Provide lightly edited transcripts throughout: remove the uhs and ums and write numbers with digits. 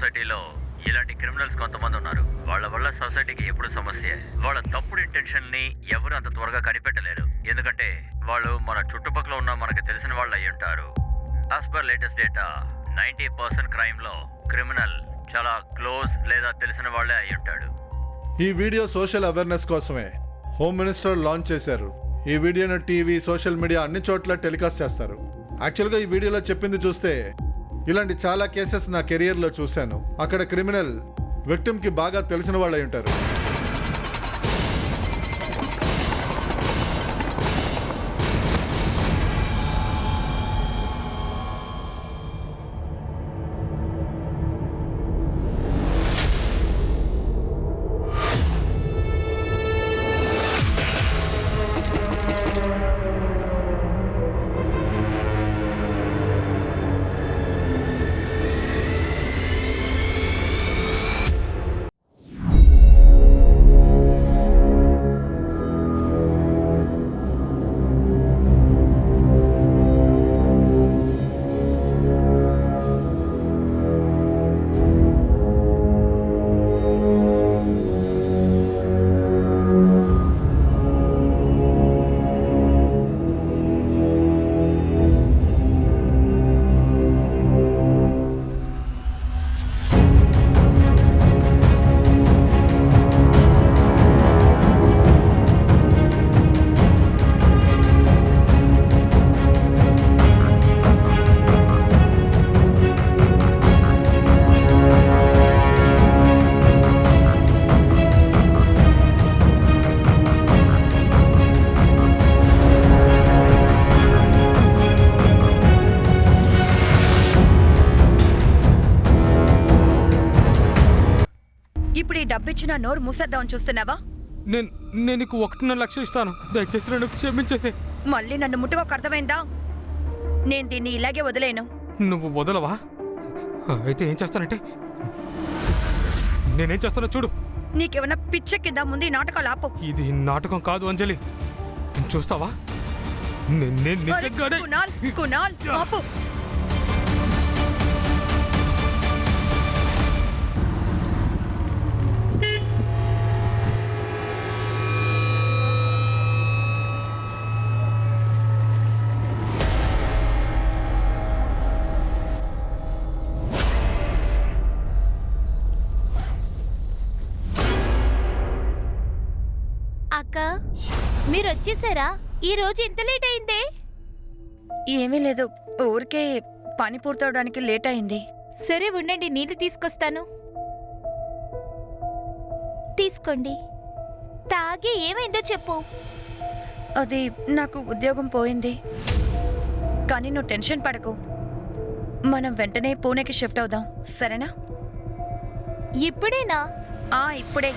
సొసైటీలో ఇలాంటి క్రిమినల్స్ కొంతమంది ఉన్నారు. వాళ్ళ వల్ల సొసైటీకి ఎప్పుడు సమస్య. వాళ్ళ తప్పుడు ఇంటెన్షన్ ని ఎవరు అంత త్వరగా కనిపెట్టలేరు, ఎందుకంటే వాళ్ళు మన చుట్టుపక్కల ఉన్న మనకు తెలిసిన వాళ్ళు అయి ఉంటారు. As per latest data 90% crime లో క్రిమినల్ చాలా క్లోజ్ లేదా తెలిసిన వాళ్ళే అయి ఉంటాడు. ఈ వీడియో సోషల్ అవేర్నెస్ కోసమే హోమ్ మినిస్టర్ లాంచ్ చేశారు. ఈ వీడియోను టీవీ, సోషల్ మీడియా అన్ని చోట్ల టెలికాస్ట్ చేస్తారు. యాక్చువల్గా ఈ వీడియోలో చెప్పింది చూస్తే ఇలాంటి చాలా కేసెస్ నా కెరియర్లో చూశాను. అక్కడ క్రిమినల్ విక్టిమ్కి బాగా తెలిసిన వాళ్ళు అయి ఉంటారు. డబ్బిచ్చిన నోరు మూసేద్దామని చూస్తున్నావా? నేను నీకు 1.5 లక్షలు ఇస్తాను. దయచేసి నన్ను క్షమించేసే. మళ్ళీ నన్ను ముట్టుకోక అర్థమైందా? నేను దీన్ని ఇలాగే వదిలేను. నువ్వు వదలవా? అయితే ఏం చేస్తానంటే నేనేం చేస్తానో చూడు. నీకేమన్నా పిచ్చెక్కిందా? ముందు ఈ నాటకాలు ఆపు. ఇది నాటకం కాదు అంజలి, చూస్తావా? కునాల్ ఆపు. అక్క, మీరు వచ్చేసారా? ఈ రోజు ఇంత లేట్ అయిందే? ఏమీ లేదు, ఊరికే పని పూర్తవడానికి లేట్ అయింది. సరే ఉండండి, నీళ్లు తీసుకొస్తాను. తీసుకోండి. తాగి ఏమైందో చెప్పు. అది నాకు ఉద్యోగం పోయింది. కానీ నువ్వు టెన్షన్ పడకు, మనం వెంటనే పూణేకి షిఫ్ట్ అవుదాం, సరేనా? ఇప్పుడేనా? ఇప్పుడే.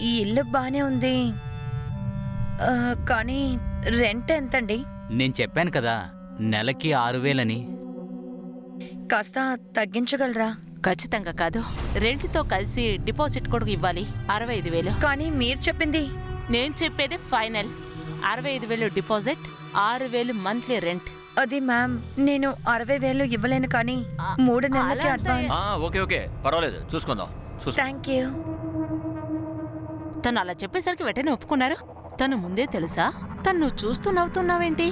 ఈ ఇల్లు బానే ఉంది, కానీ రెంట్ ఎంతండి? నేను చెప్పాను కదా, నెలకి 6,000 కాస్త తగ్గించగలరా? ఖచ్చితంగా కాదు. రెంట్తో కలిసి డిపాజిట్ కూడా ఇవ్వాలి, 65,000. కానీ మీరు చెప్పింది. నేను చెప్పేది ఫైనల్. 65,000 deposit, 6,000 monthly rent. అది మ్యామ్, నేను 60,000 ఇవ్వలేను, కానీ 3 నెలలకి అడ్వాన్స్. ఓకే పర్వాలేదు, చూసుకుందాం. Thank you. తను అలా చెప్పేసరికి వెంటనే ఒప్పుకున్నారు. తను ముందే తెలుసా? తను నువ్వు చూస్తూ నవ్వుతున్నావేంటి?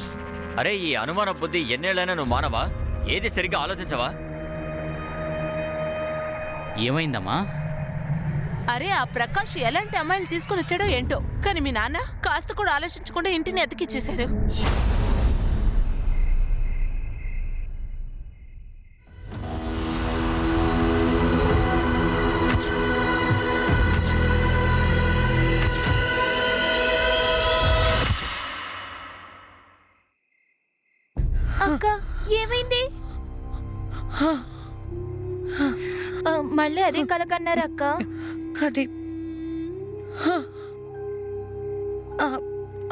అరే, ఈ అనుమాన బుద్ధి ఎన్నేళ్ళైనా నువ్వు మానవా? ఏది సరిగ్గా ఆలోచించవా? ఏమైందమ్మా? అరే, ఆ ప్రకాష్ ఎలాంటి అమ్మాయిలు తీసుకుని వచ్చాడో ఏంటో, కానీ మీ నాన్న కాస్త కూడా ఆలోచించకుండా ఇంటిని అతికిచ్చేశారు. అక్క, ఏమైంది? మళ్ళీ అదే కలకన్నారు అక్క. అది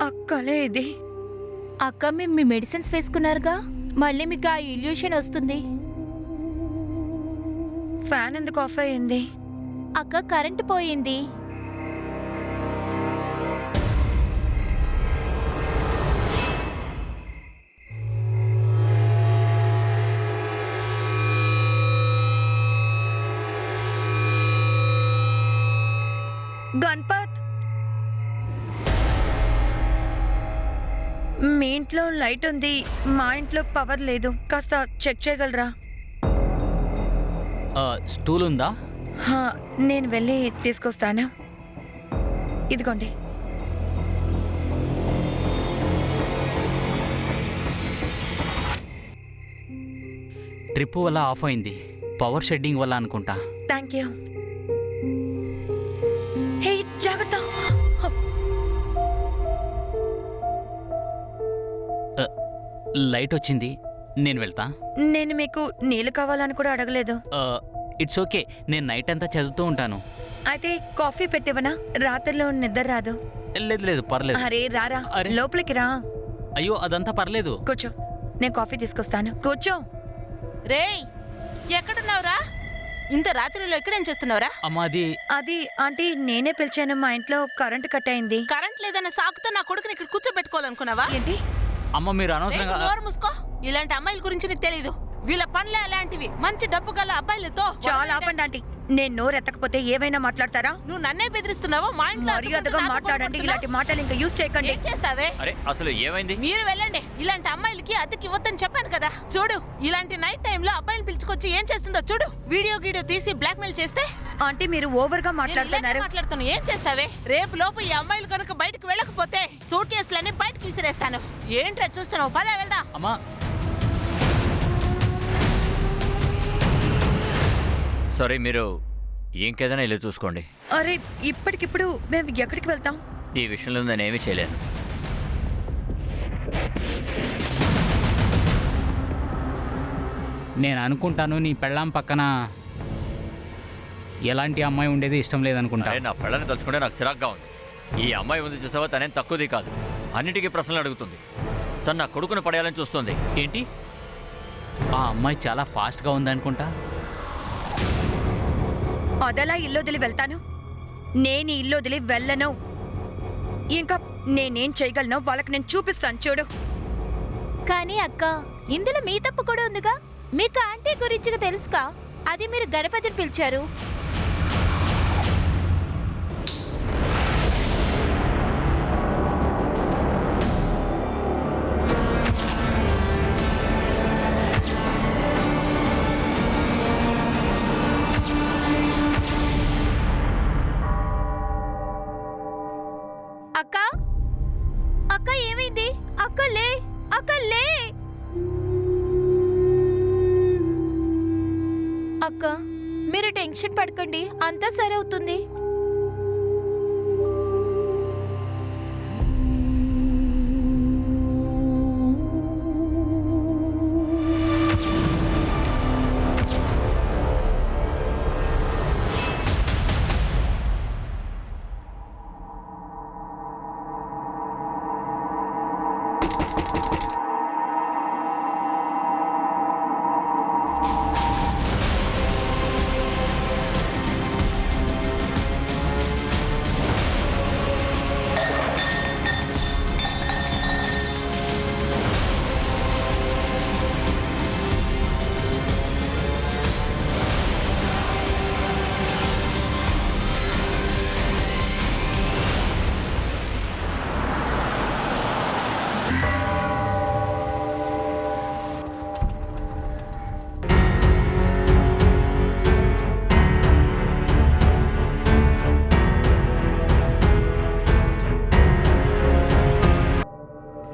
అక్కలే ఇది. అక్క, మీరు మీ మెడిసిన్స్ వేసుకున్నారుగా, మళ్ళీ మీకు ఆ ఇల్యూషన్ వస్తుంది. ఫ్యాన్ ఎందుకు ఆఫ్ అయింది? అక్క కరెంటు పోయింది. గణపత్, మీ ఇంట్లో లైట్ ఉంది, మా ఇంట్లో పవర్ లేదు. కాస్త చెక్ చేయగలరా? స్టూల్ ఉందా? హా, నేను వెళ్ళి తీసుకొస్తాను. ఇదిగోండి. ట్రిప్ వల్ల ఆఫ్ అయింది. పవర్ షెడ్డింగ్ వల్ల అనుకుంటా. Thank you. హే, జాగ్రత్త. లైట్ వచ్చింది, నేను వెళ్తా. నేను మీకు నీళ్ళు కావాలని కూడా అడగలేదు. ఇట్స్ ఓకే, నేను నైట్ అంతా చదువుతూ ఉంటాను. అయితే కాఫీ పెట్టివనా? రాత్రిలో నిద్ర రాదు. లేదు లేదు, పర్లేదు. అరే రారా, అరే. లోపలికి రా. అయ్యో, అదంతా పర్లేదు. కూర్చో, నేను కాఫీ తీసుకొస్తాను. కూర్చో. రేయ్, ఎక్కడున్నావురా? ఇంత రాత్రిలో ఎక్కడేం చేస్తున్నావురా? అమ్మా, అది ఆంటీ, నేనే పిలిచాను. మా ఇంట్లో కరెంట్ కట్ అయింది. కరెంట్ లేదన్న సాకుతో నా కొడుకుని ఇక్కడ కూర్చోబెట్టుకోవాలనుకున్నావా? ఏంటి? అమ్మ మీరు రేయ్, అనవసరంగా నోరు మూసుకో. ఇలాంటి అమ్మాయిల గురించి నీకు తెలీదు. వీళ్ళ పనులే అలాంటివి. మంచి డబ్బు గల అబ్బాయిలతో చాలా ఆపండి ఆంటీ. నేను నోరెత్తకపోతే ఏమైనా మాట్లాడతారా? నువ్వు నన్నే బెదిరిస్తున్నావా? మా ఇంట్లో మర్యాదగా అతుక్కుంటూ నాతో మాట్లాడండి. గొడవ ఇలాంటి మాటలు ఇంకా యూజ్ చేయకండి. ఏం చేస్తావే? అరే అసలు ఏమైంది? మీరు వెళ్ళండి. ఇలాంటి అమ్మాయిలకి అద్దెకి ఇవ్వద్దని చెప్పాను కదా. చూడు, ఇలాంటి నైట్ టైంలో అబ్బాయిని పిలుచుకొచ్చి ఏం చేస్తుందో చూడు. వీడియో తీసి బ్లాక్మెయిల్ చేస్తే ఆంటీ, మీరు ఓవర్ గా నేను ఇలాగే మాట్లాడుతున్నారు. మాట్లాడుతాను. ఏం చేస్తావే? రేపు లోపు ఈ అమ్మాయిలు కనుక బయటకు వెళ్ళకపోతే సూట్ కేసులన్నీ బయటకు విసిరేస్తాను. ఏంట్రా చూస్తున్నావు? పదా వెళ్దా. అమ్మా, సారీ, మీరు ఇంకేదైనా ఇల్లు చూసుకోండి. అరే, ఇప్పటికిప్పుడు మేము ఎక్కడికి వెళ్తాం? ఈ విషయంలో నేనేమీ చేయలేను. నేను అనుకుంటాను నీ పెళ్ళాం పక్కన ఎలాంటి అమ్మాయి ఉండేది ఇష్టం లేదనుకుంటా. అరే, నా పిల్లని తలుచుకుంటే నాకు చిరాగ్గా ఉంది. ఈ అమ్మాయి ఉంది చూసావా, తనేం తక్కువది కాదు. అన్నిటికీ ప్రశ్నలు అడుగుతుంది. తను నా కొడుకుని పడేయాలని చూస్తుంది. ఏంటి? ఆ అమ్మాయి చాలా ఫాస్ట్గా ఉందనుకుంటా. అదలా ఇల్లు వదిలి వెళ్తాను? నేను ఈ ఇల్లు వదిలి వెళ్ళను. ఇంకా నేనేం చేయగలను వాళ్ళకి నేను చూపిస్తాను, చూడు. కానీ అక్క, ఇందులో మీ తప్పు కూడా ఉందిగా. మీకు ఆంటీ గురించి తెలుసుగా. అది మీరు గణపతిని పిలిచారు. అక్క, అక్క ఏమైంది? అక్క లే, అక్క లే. అక్క, మీరు టెన్షన్ పడకండి, అంతా సరి అవుతుంది.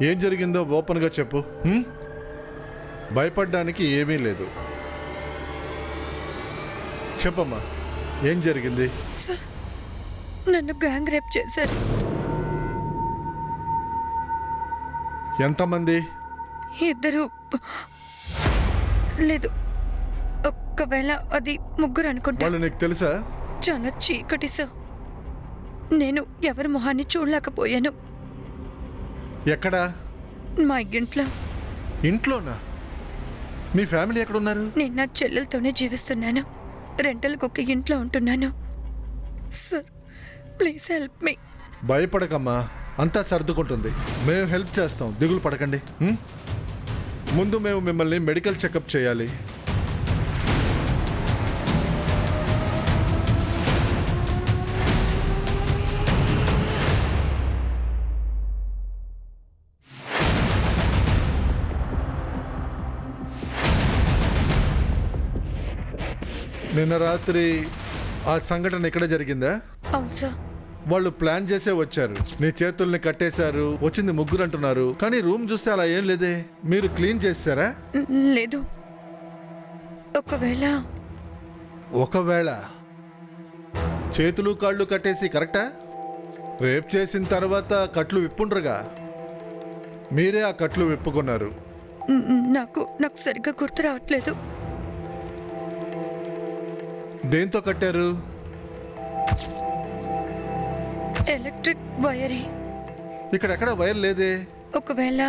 ఏం జరిగిందో ఓపెన్గా చెప్పు. భయపడ్డానికి ఏమీ లేదు. చెప్పమ్మా, ఏం జరిగింది? సార్, నన్ను గ్యాంగ్ రేప్ చేశారు. ఎంతమంది? ఇద్దరు. లేదు, ఒకవేళ అది ముగ్గురు అనుకుంటా. వాళ్ళు నీకు తెలుసా? చాలా చీకటి సార్. నేను ఎవరి మొహాన్ని చూడలేకపోయాను. ఎక్కడా? మా ఇంట్లో. ఇంట్లోనా? మీ ఫ్యామిలీ ఎక్కడున్నారు? నేను నా చెల్లెలతోనే జీవిస్తున్నాను. రెంటల్కి ఒక ఇంట్లో ఉంటున్నాను. Sir please help me. భయపడకమ్మా, అంతా సర్దుకుంటుంది. మేము హెల్ప్ చేస్తాం, దిగులు పడకండి. ముందు మేము మిమ్మల్ని మెడికల్ చెకప్ చేయాలి. నిన్న రాత్రి ఆ సంఘటన ఇక్కడ జరిగిందా? అవును సార్. వాళ్ళు ప్లాన్ చేసే వచ్చారు. నీ చేతుల్ని కట్టేశారు. వచ్చింది ముగ్గురు అంటున్నారు, కానీ రూమ్ చూస్తే అలా ఏం లేదే. మీరు క్లీన్ చేశారా? లేదు. ఒకవేళ చేతులు కాళ్ళు కట్టేసి కరెక్టా? రేప్ చేసిన తర్వాత కట్లు విప్పుండ్రుగా. మీరే ఆ కట్లు విప్పుకున్నారు. నాకు సరిగ్గా గుర్తు రావట్లేదు. దేంతో కట్టారు? ఎలక్ట్రిక్ వైరే. ఇక్కడెక్కడ వైర్ లేదే. ఒకవేళ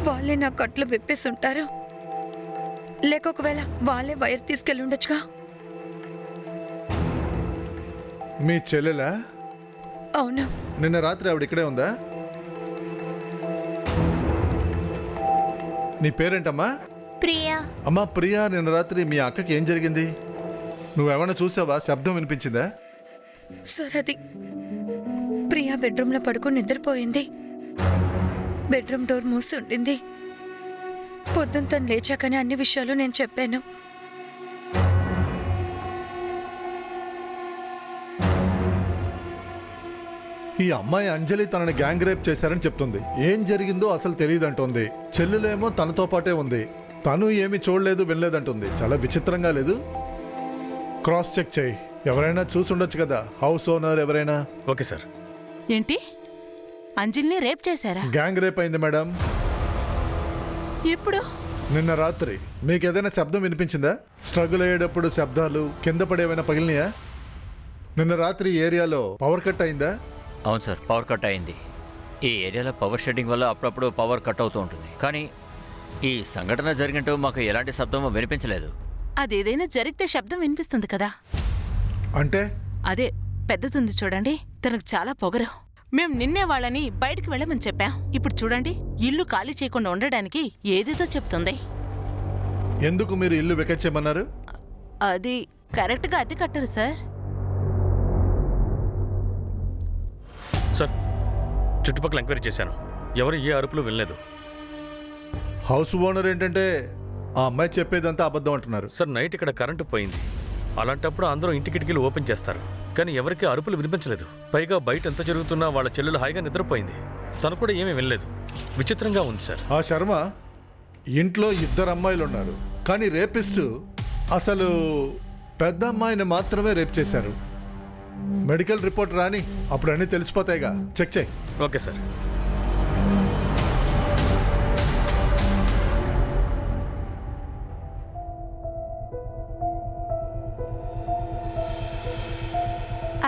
వాళ్ళే నా కట్లు విప్పేసి ఉంటారు, లేక ఒకవేళ వాళ్ళే వైర్ తీసుకెళ్ళి ఉండొచ్చుగా. మీ చెల్లెలా? అవును. నిన్న రాత్రి ఆవిడ ఇక్కడే ఉందా? నీ పేరేంటమ్మా? ప్రియా. అమ్మా ప్రియా, నిన్న రాత్రి మీ అక్కకి ఏం జరిగింది? నువ్వేమన్నా చూసావా? శబ్దం వినిపించిందా? సార్ అది ప్రియా బెడ్రూమ్లో పడుకొని నిద్రపోయింది. బెడ్రూమ్ డోర్ మూసి ఉండింది. పొద్దున్న తను లేచాకనే అన్ని విషయాలు నేను చెప్పాను. ఈ అమ్మాయి అంజలి తనని గ్యాంగ్ రేప్ చేశారని చెప్తుంది. ఏం జరిగిందో అసలు తెలియదంటోంది. చెల్లెలేమో తనతో పాటే ఉంది. తను ఏమి చూడలేదు వినలేదంటుంది. చాలా విచిత్రంగా లేదు? క్రాస్ చెక్ చేయి. ఎవరైనా చూసుండొచ్చు కదా, హౌస్ ఓనర్ ఎవరైనా. Okay sir. ఏంటి, అంజలిని రేప్ చేశారా? గ్యాంగ్ రేప్ అయింది మేడం. ఇప్పుడు నిన్న రాత్రి మీకు ఏదైనా శబ్దం వినిపించిందా? స్ట్రగుల్ అయ్యేటప్పుడు శబ్దాలు, కింద పడేమైనా పగిలినాయా? నిన్న రాత్రి ఈ ఏరియాలో పవర్ కట్ అయిందా? అవును సార్, పవర్ కట్ అయింది. ఈ ఏరియాలో పవర్ షెడ్డింగ్ వల్ల అప్పుడప్పుడు పవర్ కట్ అవుతూ ఉంటుంది. కానీ ఈ సంఘటన జరిగినట్టు మాకు ఎలాంటి శబ్దం వినిపించలేదు. అదేదైనా జరిగితే శబ్దం వినిపిస్తుంది కదా. అంటే అదే పెద్దదుంది చూడండి, తనకు చాలా పొగరు. మేం నిన్నే వాళ్ళని బయటికి వెళ్ళమని చెప్పాం. ఇప్పుడు చూడండి, ఇల్లు ఖాళీ చేయకుండా ఉండడానికి ఏదేదో చెప్తుంది. ఎందుకు మీరు ఇల్లు వెకెట్ చేయమన్నారు? అది కరెక్ట్గా అద్దె కట్టరు సార్. సార్, చుట్టుపక్కల ఎంక్వైరీ చేశాను. ఎవరు ఏ అరుపులు వినలేదు. హౌస్ ఓనర్ ఏంటంటే ఆ అమ్మాయి చెప్పేదంతా అబద్ధం అంటున్నారు. సార్, నైట్ ఇక్కడ కరెంటు పోయింది. అలాంటప్పుడు అందరూ ఇంటి కిటికీలు ఓపెన్ చేస్తారు, కానీ ఎవరికీ అరుపులు వినిపించలేదు. పైగా బయట ఎంత జరుగుతున్నా వాళ్ళ చెల్లెలు హాయిగా నిద్రపోయింది. తను కూడా ఏమీ వినలేదు. విచిత్రంగా ఉంది సార్. ఆ శర్మ ఇంట్లో 2 అమ్మాయిలు ఉన్నారు, కానీ రేపిస్టు అసలు పెద్ద అమ్మాయిని మాత్రమే రేప్ చేశారు. మెడికల్ రిపోర్ట్ రాని, అప్పుడు అన్నీ తెలిసిపోతాయిగా. చెక్ చేయి. Okay sir.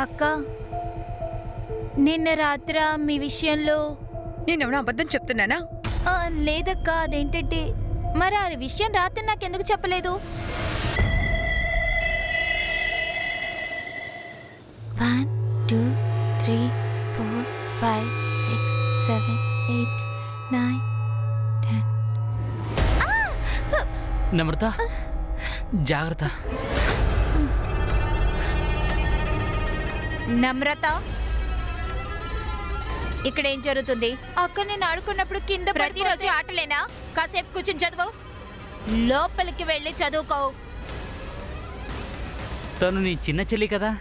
అక్క, నిన్న రాత్ర మీ విషయంలో నేనేమన్నా అబద్ధం చెప్తున్నానా? లేదక్క. అదేంటంటే మరి ఆ విషయం రాత్రి నాకెందుకు చెప్పలేదు? 1 2 3 4 5 6 7 8 9 10. నమ్రత, జాగ్రత్త. నమ్రత, ఇక్కడ ఏం జరుగుతుంది? అక్క, నేను ఆడుకున్నప్పుడు కింద ప్రతిరోజు ఆటలేనా? కాసేపు కూర్చుని చదువు. లోపలికి వెళ్ళి చదువుకో. తను నీ చిన్న చెల్లి కదా,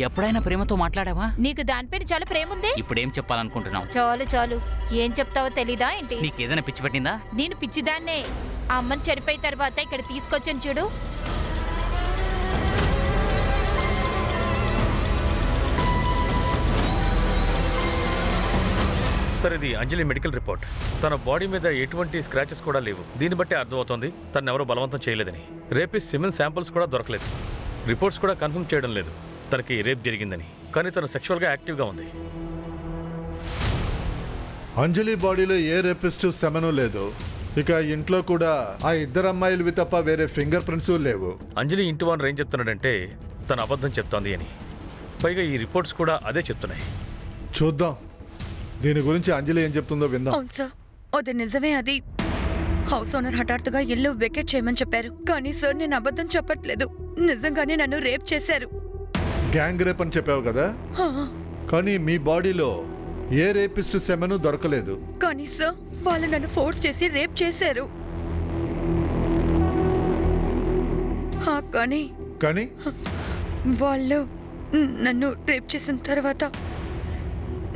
ఎప్పుడైనా ప్రేమతో మాట్లాడావా? నీకు దానిపైన చాలా ప్రేమ ఉంది. ఇప్పుడేం చెప్పాలనుకుంటున్నావు? చాలు చాలు, ఏం చెప్తావో తెలీదా ఏంటి? నీకేదైనా పిచ్చి పట్టిందా? నేను పిచ్చిదాన్నే. ఆ అమ్మని చనిపోయిన తర్వాత ఇక్కడ తీసుకొచ్చాను చూడు. సార్, ఇది అంజలి మెడికల్ రిపోర్ట్. తన బాడీ మీద ఎటువంటి స్క్రాచెస్ కూడా లేవు. దీన్ని బట్టి అర్థమవుతోంది తను ఎవరో బలవంతం చేయలేదని. రేపిస్ట్ సిమెన్ శాంపుల్స్ కూడా దొరకలేదు. రిపోర్ట్స్ కూడా కన్ఫర్మ్ చేయడం లేదు తనకి రేప్ జరిగిందని. కానీ తను సెక్షువల్గా యాక్టివ్గా ఉంది. అంజలి బాడీలో ఏ రేపిస్టు సెమెను లేదు. ఇక ఇంట్లో కూడా ఆ ఇద్దరు అమ్మాయిలవి తప్ప వేరే ఫింగర్ ప్రింట్స్ లేవు. అంజలి ఇంటి వాన్ ఏం చెప్తున్నాడంటే తన అబద్ధం చెప్తోంది అని. పైగా ఈ రిపోర్ట్స్ కూడా అదే చెప్తున్నాయి. చూద్దాం దీని గురించి అంజలి ఏం చెప్తుందో విందాం. అవును సార్, అది నిజమే. అది హౌస్ ఓనర్ హఠాత్తుగా ఇల్లు వెకేట్ చేయమని చెప్పారు. కానీ సార్ నేను అబద్ధం చెప్పట్లేదు, నిజంగానే నన్ను రేప్ చేశారు. గ్యాంగ్ రేప్ అని చెప్పావు కదా, హా, కానీ మీ బాడీలో ఏ రేపిస్ట్ సెమెను దొరకలేదు. కానీ సార్ వాళ్ళు నన్ను ఫోర్స్ చేసి రేప్ చేశారు. హా, కానీ కానీ వాళ్ళు నన్ను రేప్ చేసిన తర్వాత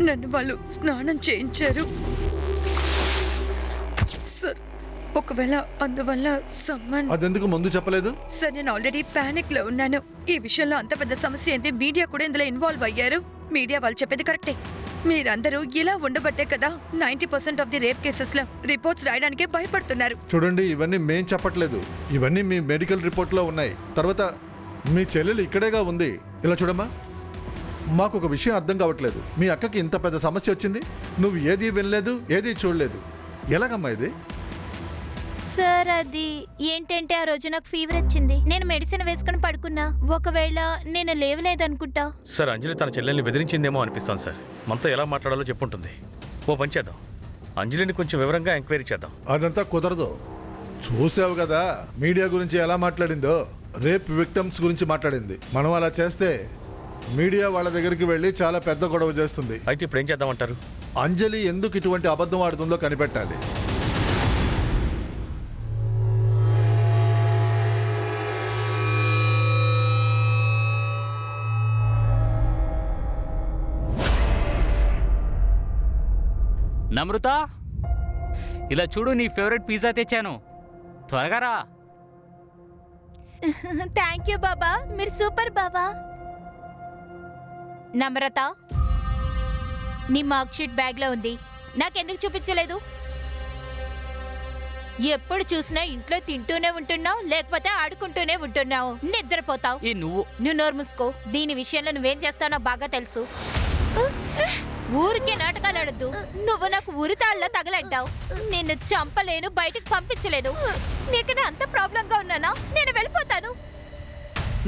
నన్ను వాళ్ళు స్నానం చేయించారు సార్. ఒకవేళ అందువల్ల సమ్మన్ అదెందుకు ముందు చెప్పలేదు? సార్ నేను ఆల్రెడీ పానిక్ లో ఉన్నాను. ఈ విషయంలో అంత పెద్ద సమస్య ఏంటి, మీడియా కూడా ఇందులో ఇన్వాల్వ్ అయ్యారు. మీడియా వాళ్ళు చెప్పేది కరెక్టే. మీరందరూ ఇలా ఉండబట్టే కదా 90% ఆఫ్ ది రేప్ కేసెస్ లో రిపోర్ట్స్ రాయడానికే భయపడుతున్నారు. చూడండి, ఇవన్నీ మేం చెప్పట్లేదు, ఇవన్నీ మీ మెడికల్ రిపోర్ట్లో ఉన్నాయి. తర్వాత మీ చెల్లెలు ఇక్కడేగా ఉంది. ఇలా చూడమ్మా, మాకు ఒక విషయం అర్థం కావట్లేదు. మీ అక్కకి ఇంత పెద్ద సమస్య వచ్చింది, నువ్వు ఏది వినలేదు, ఏది చూడలేదు. ఎలాగమ్మా ఇది? సార్ అది ఏంటంటే ఆ రోజు నాకు ఫీవర్ వచ్చింది, నేను మెడిసిన్ వేసుకుని పడుకున్నా. ఒకవేళ నేను లేవలేదనుకుంటా. సార్ అంజలి తన చెల్లెల్ని బెదిరించిందేమో అనిపిస్తోంది సార్. మనతో ఎలా మాట్లాడాలో చెప్పుంటుంది. ఓ పని చేద్దాం, అంజలిని కొంచెం వివరంగా ఎంక్వైరీ చేద్దాం. అదంతా కుదరదు. చూసావు కదా మీడియా గురించి ఎలా మాట్లాడిందో. రేప్ విక్టమ్స్ గురించి మాట్లాడింది. మనం అలా చేస్తే మీడియా వాళ్ళ దగ్గరికి వెళ్ళి చాలా పెద్ద గొడవ చేస్తుంది. అయితే ఇప్పుడు ఏం చేద్దామంటారు? అంజలి ఎందుకు ఇటువంటి అబద్ధం ఆడుతుందో కనిపెట్టాలి. నమ్రత, ఇలా చూడు, నీ ఫేవరెట్ పిజ్జా తెచ్చాను, త్వరగా రా. థ్యాంక్ యూ బాబా, మీరు సూపర్ బాబా. నమ్రత, నీ మార్క్ షీట్ బ్యాగ్ లో ఉంది, నాకెందుకు చూపించలేదు? ఎప్పుడు చూసినా ఇంట్లో తింటూనే ఉంటున్నావు, లేకపోతే ఆడుకుంటూనే ఉంటున్నావు, నిద్రపోతావు. నువ్వు నోరు మూసుకో. దీని విషయంలో నువ్వేం చేస్తానో బాగా తెలుసు. ఊరికే నాటకాలు ఆడద్దు. నువ్వు నాకు ఉరితాళ్ళలో తగలడ్డావు. నిన్ను చంపలేను, బయటకు పంపించలేను. నీకు అంత ప్రాబ్లంగా ఉన్నానా? నేను వెళ్ళిపోతాను.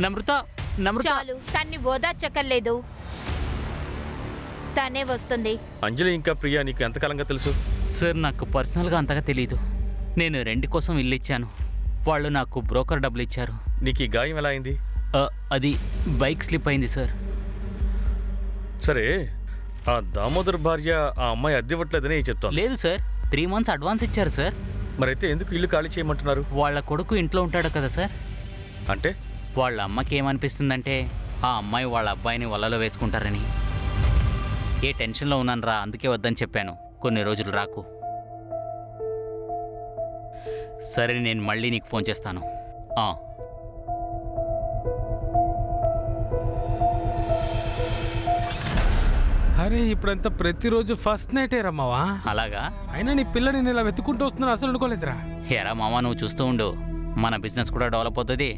నమ్రత, నమ్రత, చాలు, తన్ని ఓదార్చక్కర్లేదు, తనే వస్తుంది. అంజలి ఇంకా ప్రియా నీకు ఎంతకాలంగా తెలుసు? సార్ నాకు పర్సనల్గా అంతగా తెలీదు. నేను రెంట్ కోసం ఇల్లు ఇచ్చాను, వాళ్ళు నాకు బ్రోకర్ డబ్బులు ఇచ్చారు. నీకు ఈ గాయం ఎలా అయింది? అది బైక్ స్లిప్ అయింది సార్. సరే, ఆ దామోదర్ భార్య ఆ అమ్మాయి అద్దె ఇవ్వట్లేదని చెప్తాను. లేదు సార్, 3 months అడ్వాన్స్ ఇచ్చారు సార్. మరైతే ఎందుకు ఇల్లు ఖాళీ చేయమంటున్నారు? వాళ్ళ కొడుకు ఇంట్లో ఉంటాడు కదా సార్. అంటే వాళ్ళ అమ్మకి ఏమనిపిస్తుందంటే ఆ అమ్మాయి వాళ్ళ అబ్బాయిని వలలో వేసుకుంటారని. ఏ టెన్షన్లో ఉన్నాను రా, అందుకే వద్దని చెప్పాను. కొన్ని రోజులు రాకు. సరే, నేను మళ్ళీ నీకు ఫోన్ చేస్తాను. అరే ఇప్పుడంతా ప్రతిరోజు ఫస్ట్ నైటే రమ్మావా? అలాగా? అయినా నీ పిల్లని నేను ఇలా వెతుకుంటూ వస్తున్నా, అసలు అనుకోలేదురా. ఎరా మామ, నువ్వు చూస్తూ ఉండు, మన బిజినెస్ కూడా డెవలప్ అవుతుంది,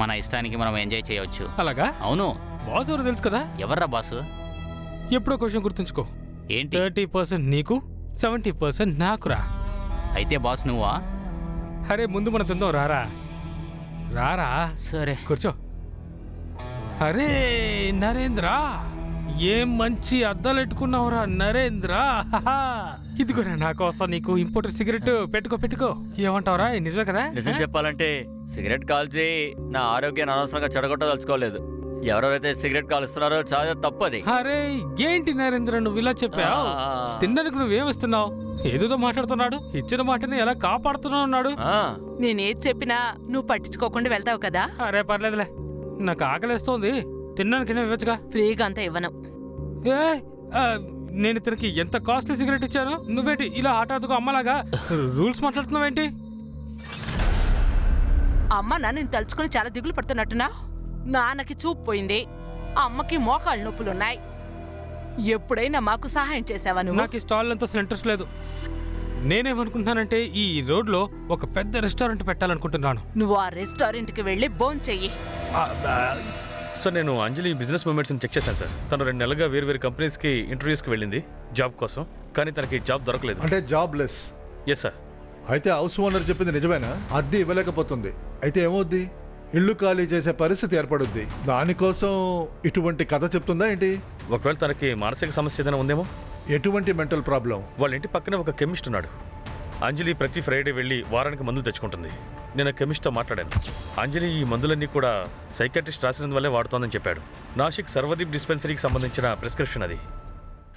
మన ఇష్టానికి మనం ఎంజాయ్ చేయవచ్చు. అలాగా? అవును. బాస్ ఎవరు తెలుసు కదా? ఎవర్రా బాసు? ఎప్పుడో క్వశ్చన్ గుర్తుంచుకో, ఏంటి? 30% నీకు, 70% నాకురా. అయితే బాస్ నువ్వా? అరే ముందు మనం తిందాం, రారా రారా. సరే కూర్చో. అరే నరేంద్ర, ఏం మంచి అద్దాలు పెట్టుకున్నావురా నరేంద్ర. ఇదిగోరా నా కోసం నీకు ఇంపోర్టెడ్ సిగరెట్, పెట్టుకో. ఏమంటావురా, నిజమే కదా? నిజం చెప్పాలంటే సిగరెట్ కాల్చి నా ఆరోగ్యాన్ని అనవసరంగా చెడగొట్టదలుచుకోలేదు. ఎవరెవరైతే సిగరెట్ కాలుస్తున్నారో చాలా తప్పది. అరే ఏంటి నరేంద్ర నువ్వు ఇలా చెప్పావు? తినడానికి నువ్వేమిస్తున్నావు? ఏదో మాట్లాడుతున్నాడు, ఇచ్చిన మాటని ఎలా కాపాడుతున్నావు అన్నాడు. నేనేది చెప్పినా నువ్వు పట్టించుకోకుండా వెళ్తావు కదా. అరే పర్లేదులే, నాకు ఆకలిస్తోంది, తినడానికి ఇవ్వచ్చుగా. ఫ్రీగా అంతా ఇవ్వను. నేను ఇతనికి ఎంత కాస్ట్లీ సిగరెట్ ఇచ్చాను, నువ్వేంటి ఇలా హఠాత్తుగా అమ్మలాగా రూల్స్ మాట్లాడుతున్నావేంటి? అమ్మ నన్ను తలుచుకుని చాలా దిగులు పడుతున్నట్టున్నా. నాన్నకి చూపు పోయింది, అమ్మకి మోకాళ్ళ నొప్పులున్నాయి. ఎప్పుడైనా మాకు సహాయం చేసావా నువ్వు? నాకు ఈ స్టాల్ అంతా అసలు ఇంట్రెస్ట్ లేదు. నేనేమనుకుంటున్నానంటే ఈ రోడ్లో ఒక పెద్ద రెస్టారెంట్ పెట్టాలనుకుంటున్నాను. నువ్వు ఆ రెస్టారెంట్కి వెళ్ళి భోంచెయ్యి. సార్, నేను అంజలి బిజినెస్ మూమెంట్స్ని చెక్ చేశాను సార్. తను 2 నెలలుగా వేరు కంపెనీస్కి ఇంటర్వ్యూస్కి వెళ్ళింది జాబ్ కోసం, కానీ తనకి జాబ్ దొరకలేదు. అంటే జాబ్ లెస్. Yes sir. అయితే హౌస్ ఓనర్ చెప్పింది నిజమేనా? అద్దె ఇవ్వలేకపోతుంది, అయితే ఏమవుద్ది? ఇల్లు ఖాళీ చేసే పరిస్థితి ఏర్పడుద్ది. దానికోసం ఇటువంటి కథ చెప్తుందా ఏంటి? ఒకవేళ తనకి మానసిక సమస్య ఏదైనా ఉందేమో. ఎటువంటి మెంటల్ ప్రాబ్లం? వాళ్ళ ఇంటి పక్కనే ఒక కెమిస్ట్ ఉన్నాడు. అంజలి ప్రతి ఫ్రైడే వెళ్ళి వారానికి మందులు తెచ్చుకుంటుంది. నేను కెమిస్ట్తో మాట్లాడాను. అంజలి ఈ మందులన్నీ కూడా సైకాట్రిస్ట్ రాసినందువల్లే వాడుతోందని చెప్పాడు. నాసిక్ సర్వదీప్ డిస్పెన్సరీకి సంబంధించిన ప్రిస్క్రిప్షన్ అది.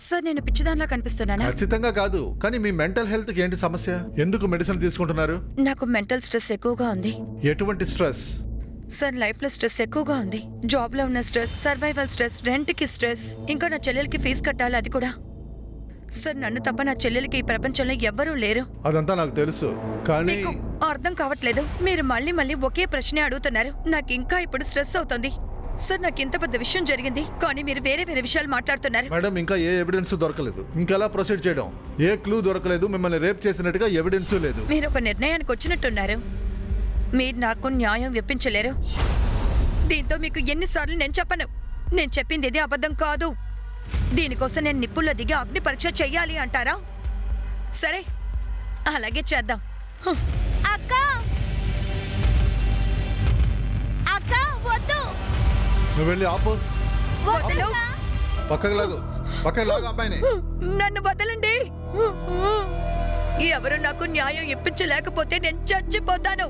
సార్ నేను పిచ్చిదానిలా కనిపిస్తున్నానా? ఖచ్చితంగా కాదు, కానీ మీ మెంటల్ హెల్త్కి ఏంటి సమస్య? ఎందుకు మెడిసిన్ తీసుకుంటున్నారు? నాకు మెంటల్ స్ట్రెస్ ఎక్కువగా ఉంది ఎటువంటి స్ట్రెస్? సార్ లైఫ్ లో స్ట్రెస్ ఎక్కువగా ఉంది. జాబ్ లో ఉన్న స్ట్రెస్, సర్వైవల్ స్ట్రెస్, రెంట్ కి స్ట్రెస్, ఇంకా నా చెల్లెలకి ఫీజు కట్టాలి, అది కూడా. సార్ నన్ను తప్ప నా చెల్లెలకి ఈ ప్రపంచంలో ఎవ్వరూ లేరు. అదంతా నాకు తెలుసు, కానీ మీకు అర్థం కావట్లేదు. మీరు మళ్ళీ మళ్ళీ ఒకే ప్రశ్నే అడుగుతున్నారు. నాకు ఇంకా ఇప్పుడు స్ట్రెస్ అవుతుంది. సార్ నాకు ఇంత పెద్ద విషయం జరిగింది, కానీ మీరు వేరే వేరే విషయాలు మాట్లాడుతున్నారు. మేడం ఇంకా ఏ ఎవిడెన్స్ దొరకలేదు. ఇంకెలా ప్రొసీడ్ చేయడం? ఏ క్లూ దొరకలేదు. మిమ్మల్ని రేప్ చేసినట్టుగా ఎవిడెన్స్ లేదు. మీరు ఒక నిర్ణయానికి వచ్చినట్టున్నారు. మీరు నాకు న్యాయం ఇప్పించలేరు. దీంతో మీకు ఎన్నిసార్లు నేను చెప్పను, నేను చెప్పింది ఇది అబద్ధం కాదు. దీనికోసం నేను నిప్పుల్లో దిగి అగ్ని పరీక్ష చెయ్యాలి అంటారా? సరే, అలాగే చేద్దాం. అక్క అక్క వద్దు నువ్వు వెళ్ళి ఆపు. వదలు. పక్కకు లాగు, పక్కకు లాగు అబ్బాయిని. నన్ను వదలండి. ఎవరు నాకు న్యాయం ఇప్పించలేకపోతే నేను చచ్చిపోతాను.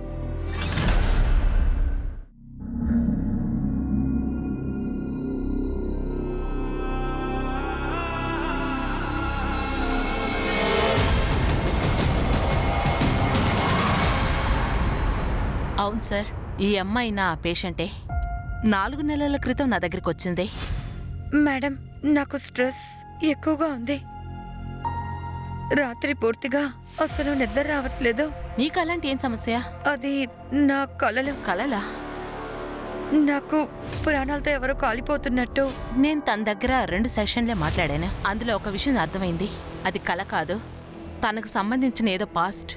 అవును సార్, ఈ అమ్మాయి నా పేషెంటే. 4 నెలల క్రితం నా దగ్గరికి వచ్చింది. మేడం, నాకు స్ట్రెస్ ఎక్కువగా ఉంది. రాత్రి పూర్తిగా అసలు నిద్ర రావట్లేదు. నీకు అలాంటి ఏం సమస్య? అది నా కలలా? నాకు ప్రాణాలతో ఎవరో కాలిపోతున్నట్టు. నేను తన దగ్గర 2 సెషన్లే మాట్లాడాను. అందులో ఒక విషయం అర్థమైంది, అది కల కాదు, తనకు సంబంధించిన ఏదో పాస్ట్.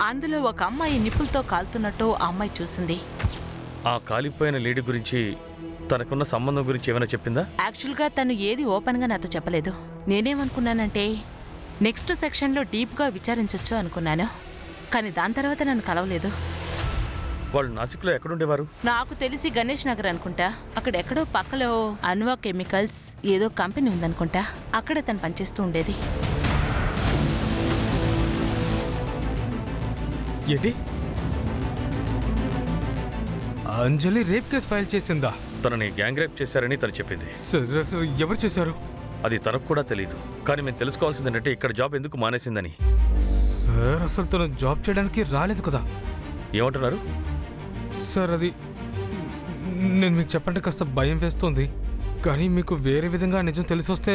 అందులో ఒక అమ్మాయి నిప్పులతో కాలుతున్నట్టు ఆ అమ్మాయి చూసింది. ఆ కాలిపోయిన లేడీ గురించి, తనకున్న సంబంధం గురించి ఏమైనా చెప్పిందా? యాక్చువల్గా తను ఏది ఓపెన్గా నాతో చెప్పలేదు. నేనేమనుకున్నానంటే నెక్స్ట్ సెక్షన్లో డీప్గా విచారించవచ్చు అనుకున్నాను, కానీ దాని తర్వాత నన్ను కలవలేదు. వాళ్ళు నాసిక్లో ఎక్కడుండేవారు? నాకు తెలిసి గణేష్ నగర్ అనుకుంటా. అక్కడ ఎక్కడో పక్కలో అన్వా కెమికల్స్ ఏదో కంపెనీ ఉందనుకుంటా. అక్కడ తను పనిచేస్తూ ఉండేది. ఏంటి? అంజలి రేప్ కేసు ఫైల్ చేసిందా? తనని గ్యాంగ్ రేప్ చేశారని తను చెప్పింది. సార్ అసలు ఎవరు చేశారు? అది తనకు కూడా తెలియదు. కానీ మేము తెలుసుకోవాల్సింది ఏంటంటే ఇక్కడ జాబ్ ఎందుకు మానేసిందని. సార్ అసలు తను జాబ్ చేయడానికి రాలేదు కదా? ఏమంటున్నారు సార్? అది నేను మీకు చెప్పంటే కాస్త భయం వేస్తుంది, కానీ మీకు వేరే విధంగా నిజం తెలిసి వస్తే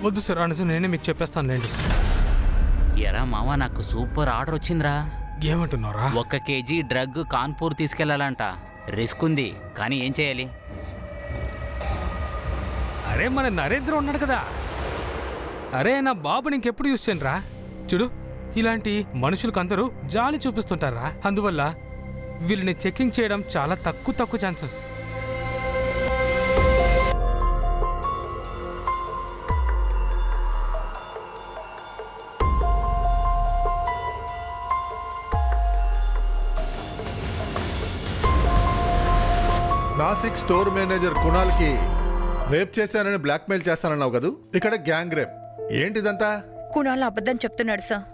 వద్దు సార్, ఆ నిజం నేనే మీకు చెప్పేస్తానులేండి. ఎరా మామ, నాకు సూపర్ ఆర్డర్ వచ్చిందిరా. ఏమంటున్నారా? 1 కేజీ డ్రగ్ కాన్పూర్ తీసుకెళ్లాలంట. రిస్క్ ఉంది, కానీ ఏం చేయాలి? అరే మన నరేంద్ర ఉన్నాడు కదా. అరే నా బాబుని ఇంకెప్పుడు యూజ్ చేయనురా. చూడు, ఇలాంటి మనుషులకు అందరూ జాలి చూపిస్తుంటారా. అందువల్ల వీళ్ళని చెకింగ్ చేయడం చాలా తక్కువ ఛాన్సెస్. నాసిక్ స్టోర్ మేనేజర్ కుణాల్కి రేప్ చేశానని బ్లాక్మెయిల్ చేస్తానన్నావు కదా, ఇక్కడ గ్యాంగ్ రేప్ ఏంటిదంతా? కుణాల్ అబద్ధం చెప్తున్నాడు సార్.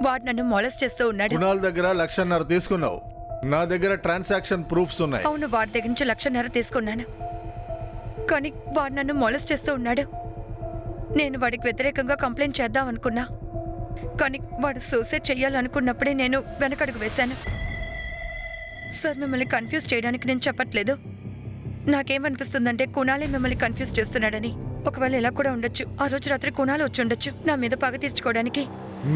వాడు నన్ను మొలెస్ట్ చేస్తూ ఉన్నాడు. కుణాల్ దగ్గర 1.5 లక్షలు తీసుకున్నావు. నా దగ్గర ట్రాన్సాక్షన్ ప్రూఫ్స్ ఉన్నాయి. అవును, వాడి దగ్గర నుంచి 1.5 లక్షలు తీసుకున్నాను, కానీ వాడు నన్ను మొలెస్ట్ చేస్తూ ఉన్నాడు. నేను వాడికి వ్యతిరేకంగా కంప్లైంట్ చేద్దాం అనుకున్నా, కానీ వాడు సూసైడ్ చెయ్యాలనుకున్నప్పుడే నేను వెనకడుగు వేశాను. సార్, మిమ్మల్ని కన్ఫ్యూజ్ చేయడానికి నేను చెప్పట్లేదు. నాకేమనిపిస్తుందంటే కుణాలే మిమ్మల్ని కన్ఫ్యూజ్ చేస్తున్నాడని. ఒకవేళ ఇలా కూడా ఉండొచ్చు. ఆ రోజు రాత్రి కుణాలు వచ్చి ఉండొచ్చు నా మీద పగ తీర్చుకోవడానికి.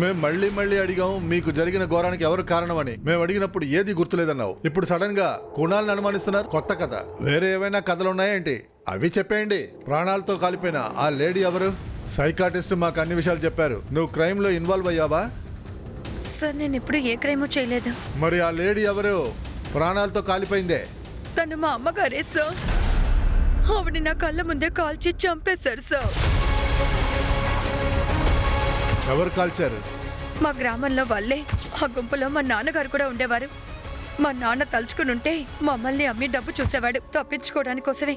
మేము మళ్ళీ అడిగాం మీకు జరిగిన ఘోరానికి ఎవరు కారణమని. మేము అడిగినప్పుడు ఏది గుర్తులేదన్నావు. ఇప్పుడు సడన్ గా కుణాలను అనుమానిస్తున్నారు. కొత్త కథ. వేరే ఏమైనా కథలు ఉన్నాయా ఏంటి? అవి చెప్పేయండి. ప్రాణాలతో కాలిపోయిన ఆ లేడీ ఎవరు? సైకాటిస్ట్ మాకు అన్ని విషయాలు చెప్పారు. నువ్వు క్రైమ్ లో ఇన్వాల్వ్ అయ్యావా? సార్, నేను ఇప్పుడు ఏ క్రైమో చేయలేదు. మరి ఆ లేడీ ఎవరు ప్రాణాలతో కాలిపోయిందే? తను మా అమ్మగారే సార్. ఆవిడ నా కళ్ళ ముందే కాల్చి చంపేశారు సార్. ఎవరు కాల్చారు? మా గ్రామంలో వాళ్ళే ఆ గుంపులో మా నాన్నగారు కూడా ఉండేవారు. మా నాన్న తలుచుకుని ఉంటే మమ్మల్ని అమ్మి డబ్బు చూసేవాడు. తప్పించుకోవడానికి కోసమే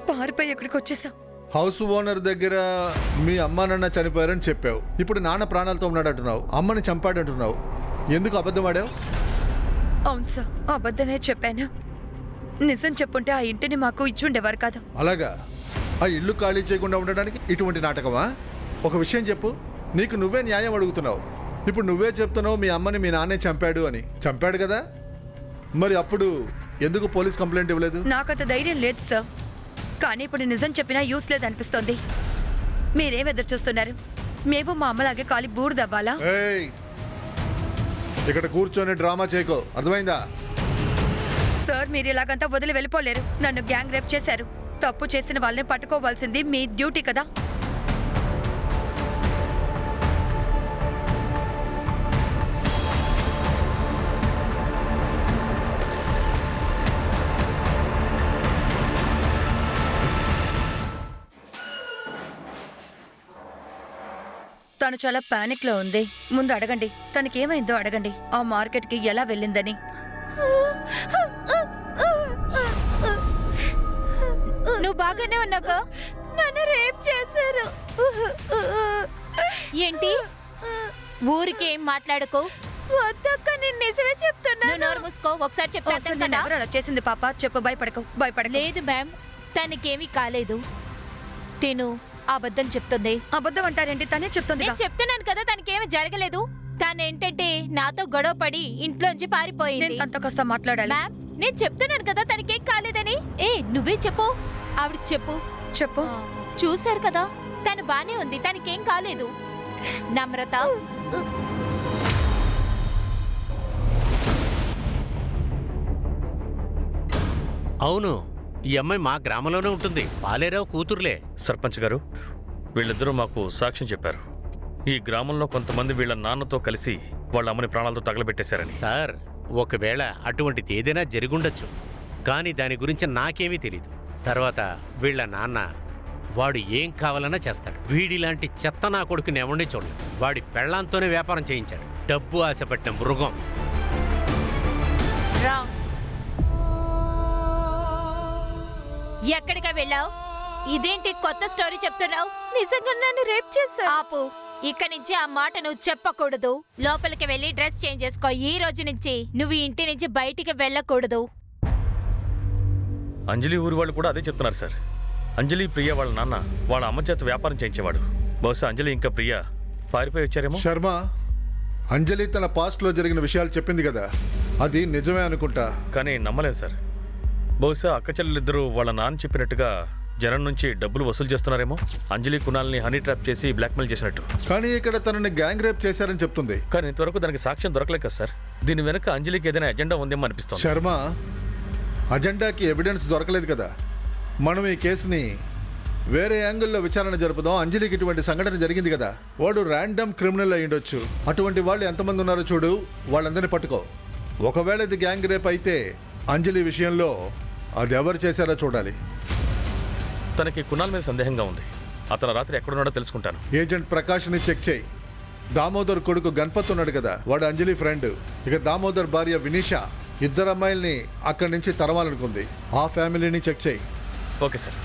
పారిపోయి ఇక్కడికి వచ్చేసాం. హౌస్ ఓనర్ దగ్గర మీ అమ్మా నాన్న చనిపోయారని చెప్పావు. ఇప్పుడు నాన్న ప్రాణాలతో ఉన్నాడంటున్నావు, అమ్మని చంపాడంటున్నావు. ఎందుకు అబద్ధం ఆడావు? అవును సార్, అబద్ధమే చెప్పాను. నిజం చెప్పుంటే ఆ ఇంటిని మాకు ఇచ్చుండేవారు కాదు. అలాగా? ఆ ఇల్లు ఖాళీ చేయకుండా ఉండడానికి ఇటువంటి నాటకమా? ఒక విషయం చెప్పు, నీకు నువ్వే న్యాయం అడుగుతున్నావు. ఇప్పుడు నువ్వే చెప్తున్నావు మీ అమ్మని మీ నాన్నే చంపాడు అని. చంపాడు కదా, మరి అప్పుడు ఎందుకు పోలీస్ కంప్లైంట్ ఇవ్వలేదు? నాకంత ధైర్యం లేదు సార్. కానీ ఇప్పుడు నిజం చెప్పినా యూస్ లేదనిపిస్తోంది. మీరేం ఎదురు చూస్తున్నారు? మేము మా అమ్మలాగే కాలి బూడిదవ్వాలా? ఏయ్, ఇక్కడ కూర్చొని డ్రామా చేయకో, అర్థమైందా? సార్, మీరు ఇలాగంతా వదిలి వెళ్ళిపోలేరు. నన్ను గ్యాంగ్ రేప్ చేశారు. తప్పు చేసిన వాళ్ళని పట్టుకోవాల్సింది మీ డ్యూటీ కదా. తను చాలా పానిక్ లో ఉంది. ముందు అడగండి, తనకేమైందో అడగండి. ఆ మార్కెట్ కి ఎలా వెళ్ళిందని. నువ్వు బాగానే ఉన్నాగా? నన్ను రేప్ చేశారు. ఏంటి? ఊరికేం మాట్లాడుకో. వద్దక్క, నేను నిజమే చెప్తున్నా. నోరు మూసుకో. ఒకసారి చెప్తా. ఎవరు అలా చేసింది పాప? చెప్పు, భయపడకు. లేదు మ్యామ్, తనకేమీ కాలేదు. తిను అబద్ధం చెప్తుంది. అబద్ధం అంటారేంటి? తనే చెప్తుంది. నేను చెప్తున్నాను కదా, తనకేమీ జరగలేదు. తనేంటంటే నాతో గొడవ పడి ఇంట్లోంచి పారిపోయింది. అంత కాస్త మాట్లాడాలి. మ్యామ్, నేను చెప్తున్నాను కదా, తనకేం కాలేదని. నువ్వే చెప్పు. ఆవిడ చెప్పు. చెప్పు. చూశారు కదా, తను బానే ఉంది, తనకేం కాలేదు. నమ్రత, అవును, ఈ అమ్మాయి మా గ్రామంలోనే ఉంటుంది. పాలేరావు కూతురులే. సర్పంచ్ గారు, వీళ్ళిద్దరూ మాకు సాక్ష్యం చెప్పారు. ఈ గ్రామంలో కొంతమంది వీళ్ళ నాన్నతో కలిసి వాళ్ళ అమ్మని ప్రాణాలతో తగలబెట్టేశారని. సార్, ఒకవేళ అటువంటిది ఏదైనా జరిగుండొచ్చు, కానీ దాని గురించి నాకేమీ తెలీదు. తర్వాత వీళ్ళ నాన్న వాడు ఏం కావాలన్నా చేస్తాడు. వీడిలాంటి చెత్త నా కొడుకుని ఎవరిని చూడలేదు. వాడి పెళ్లాంతోనే వ్యాపారం చేయించాడు. డబ్బు ఆశపట్టిన మృగం. రా. ఎక్కడికి వెళ్ళావు? ఇదేంటి కొత్త స్టోరీ చెప్తున్నావు? నిజంగా నన్ను రేప్ చేశావు. ఆపు. ఇక్కడి నుంచి ఆ మాట నువ్వు చెప్పకూడదు. లోపలికి వెళ్ళి డ్రెస్ చేంజ్ చేసుకో. ఈ రోజు నుంచి నువ్వు ఈ ఇంటి నుంచి బయటికి వెళ్ళకూడదు. అంజలి ఊరి వాళ్ళు కూడా అదే చెప్తున్నారు సార్. అంజలి, ప్రియ వాళ్ళ నాన్న వాళ్ళ అమ్మ చేత వ్యాపారం చేయించేవాడు. బహుశా అంజలి ఇంకా ప్రియ పారిపోయి వచ్చారేమో. శర్మ, అంజలి తన పాస్ట్ లో జరిగిన విషయాలు చెప్పింది కదా, అది నిజమే అనుకుంటా. కానీ నమ్మలేదు సార్. బహుశా అక్క చెల్లెలిద్దరూ వాళ్ళ నాన్న చెప్పినట్టుగా జనం నుంచి డబ్బులు వసూలు చేస్తున్నారేమో. అంజలి కుణాల్ని హనీ ట్రాప్ చేసి బ్లాక్మెయిల్ చేసినట్టు. కానీ ఇక్కడ తనని గ్యాంగ్ రేప్ చేశారని చెప్తుంది. కానీ ఇంతవరకు దానికి సాక్ష్యం దొరకలేదు కదా సార్. దీని వెనక అంజలికి ఏదైనా ఎజెండా ఉందేమో అనిపిస్తుంది. శర్మ, అజెండాకి ఎవిడెన్స్ దొరకలేదు కదా. మనం ఈ కేసుని వేరే యాంగిల్లో విచారణ జరుపుదాం. అంజలికి ఇటువంటి సంఘటన జరిగింది కదా, వాడు ర్యాండమ్ క్రిమినల్ అయ్యుండొచ్చు. అటువంటి వాళ్ళు ఎంతమంది ఉన్నారో చూడు, వాళ్ళందరినీ పట్టుకో. ఒకవేళ ఇది గ్యాంగ్ రేప్ అయితే అంజలి విషయంలో అది ఎవరు చేశారో చూడాలి. తనకి కుణాల్ మీద సందేహంగా ఉంది. అతను రాత్రి ఎక్కడున్నాడో తెలుసుకుంటాను. ఏజెంట్ ప్రకాష్ని చెక్ చేయి. దామోదర్ కొడుకు గణపత్ ఉన్నాడు కదా, వాడు అంజలి ఫ్రెండ్. ఇక దామోదర్ భార్య వినీషా, ఇద్దరు అమ్మాయిల్ని అక్కడి నుంచి తరమాలనుకుంది. ఆ ఫ్యామిలీని చెక్ చేయి. Okay sir.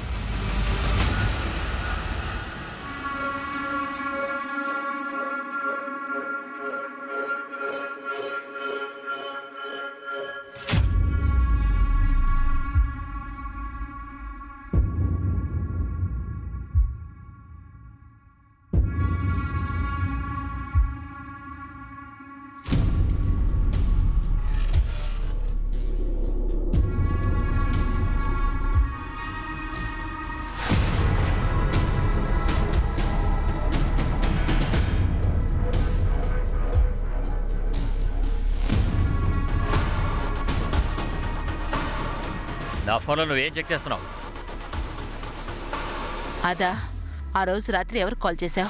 నా ఫోన్లో నువ్వేం చెక్ చేస్తున్నావు? అదా, ఆ రోజు రాత్రి ఎవరు కాల్ చేశావు?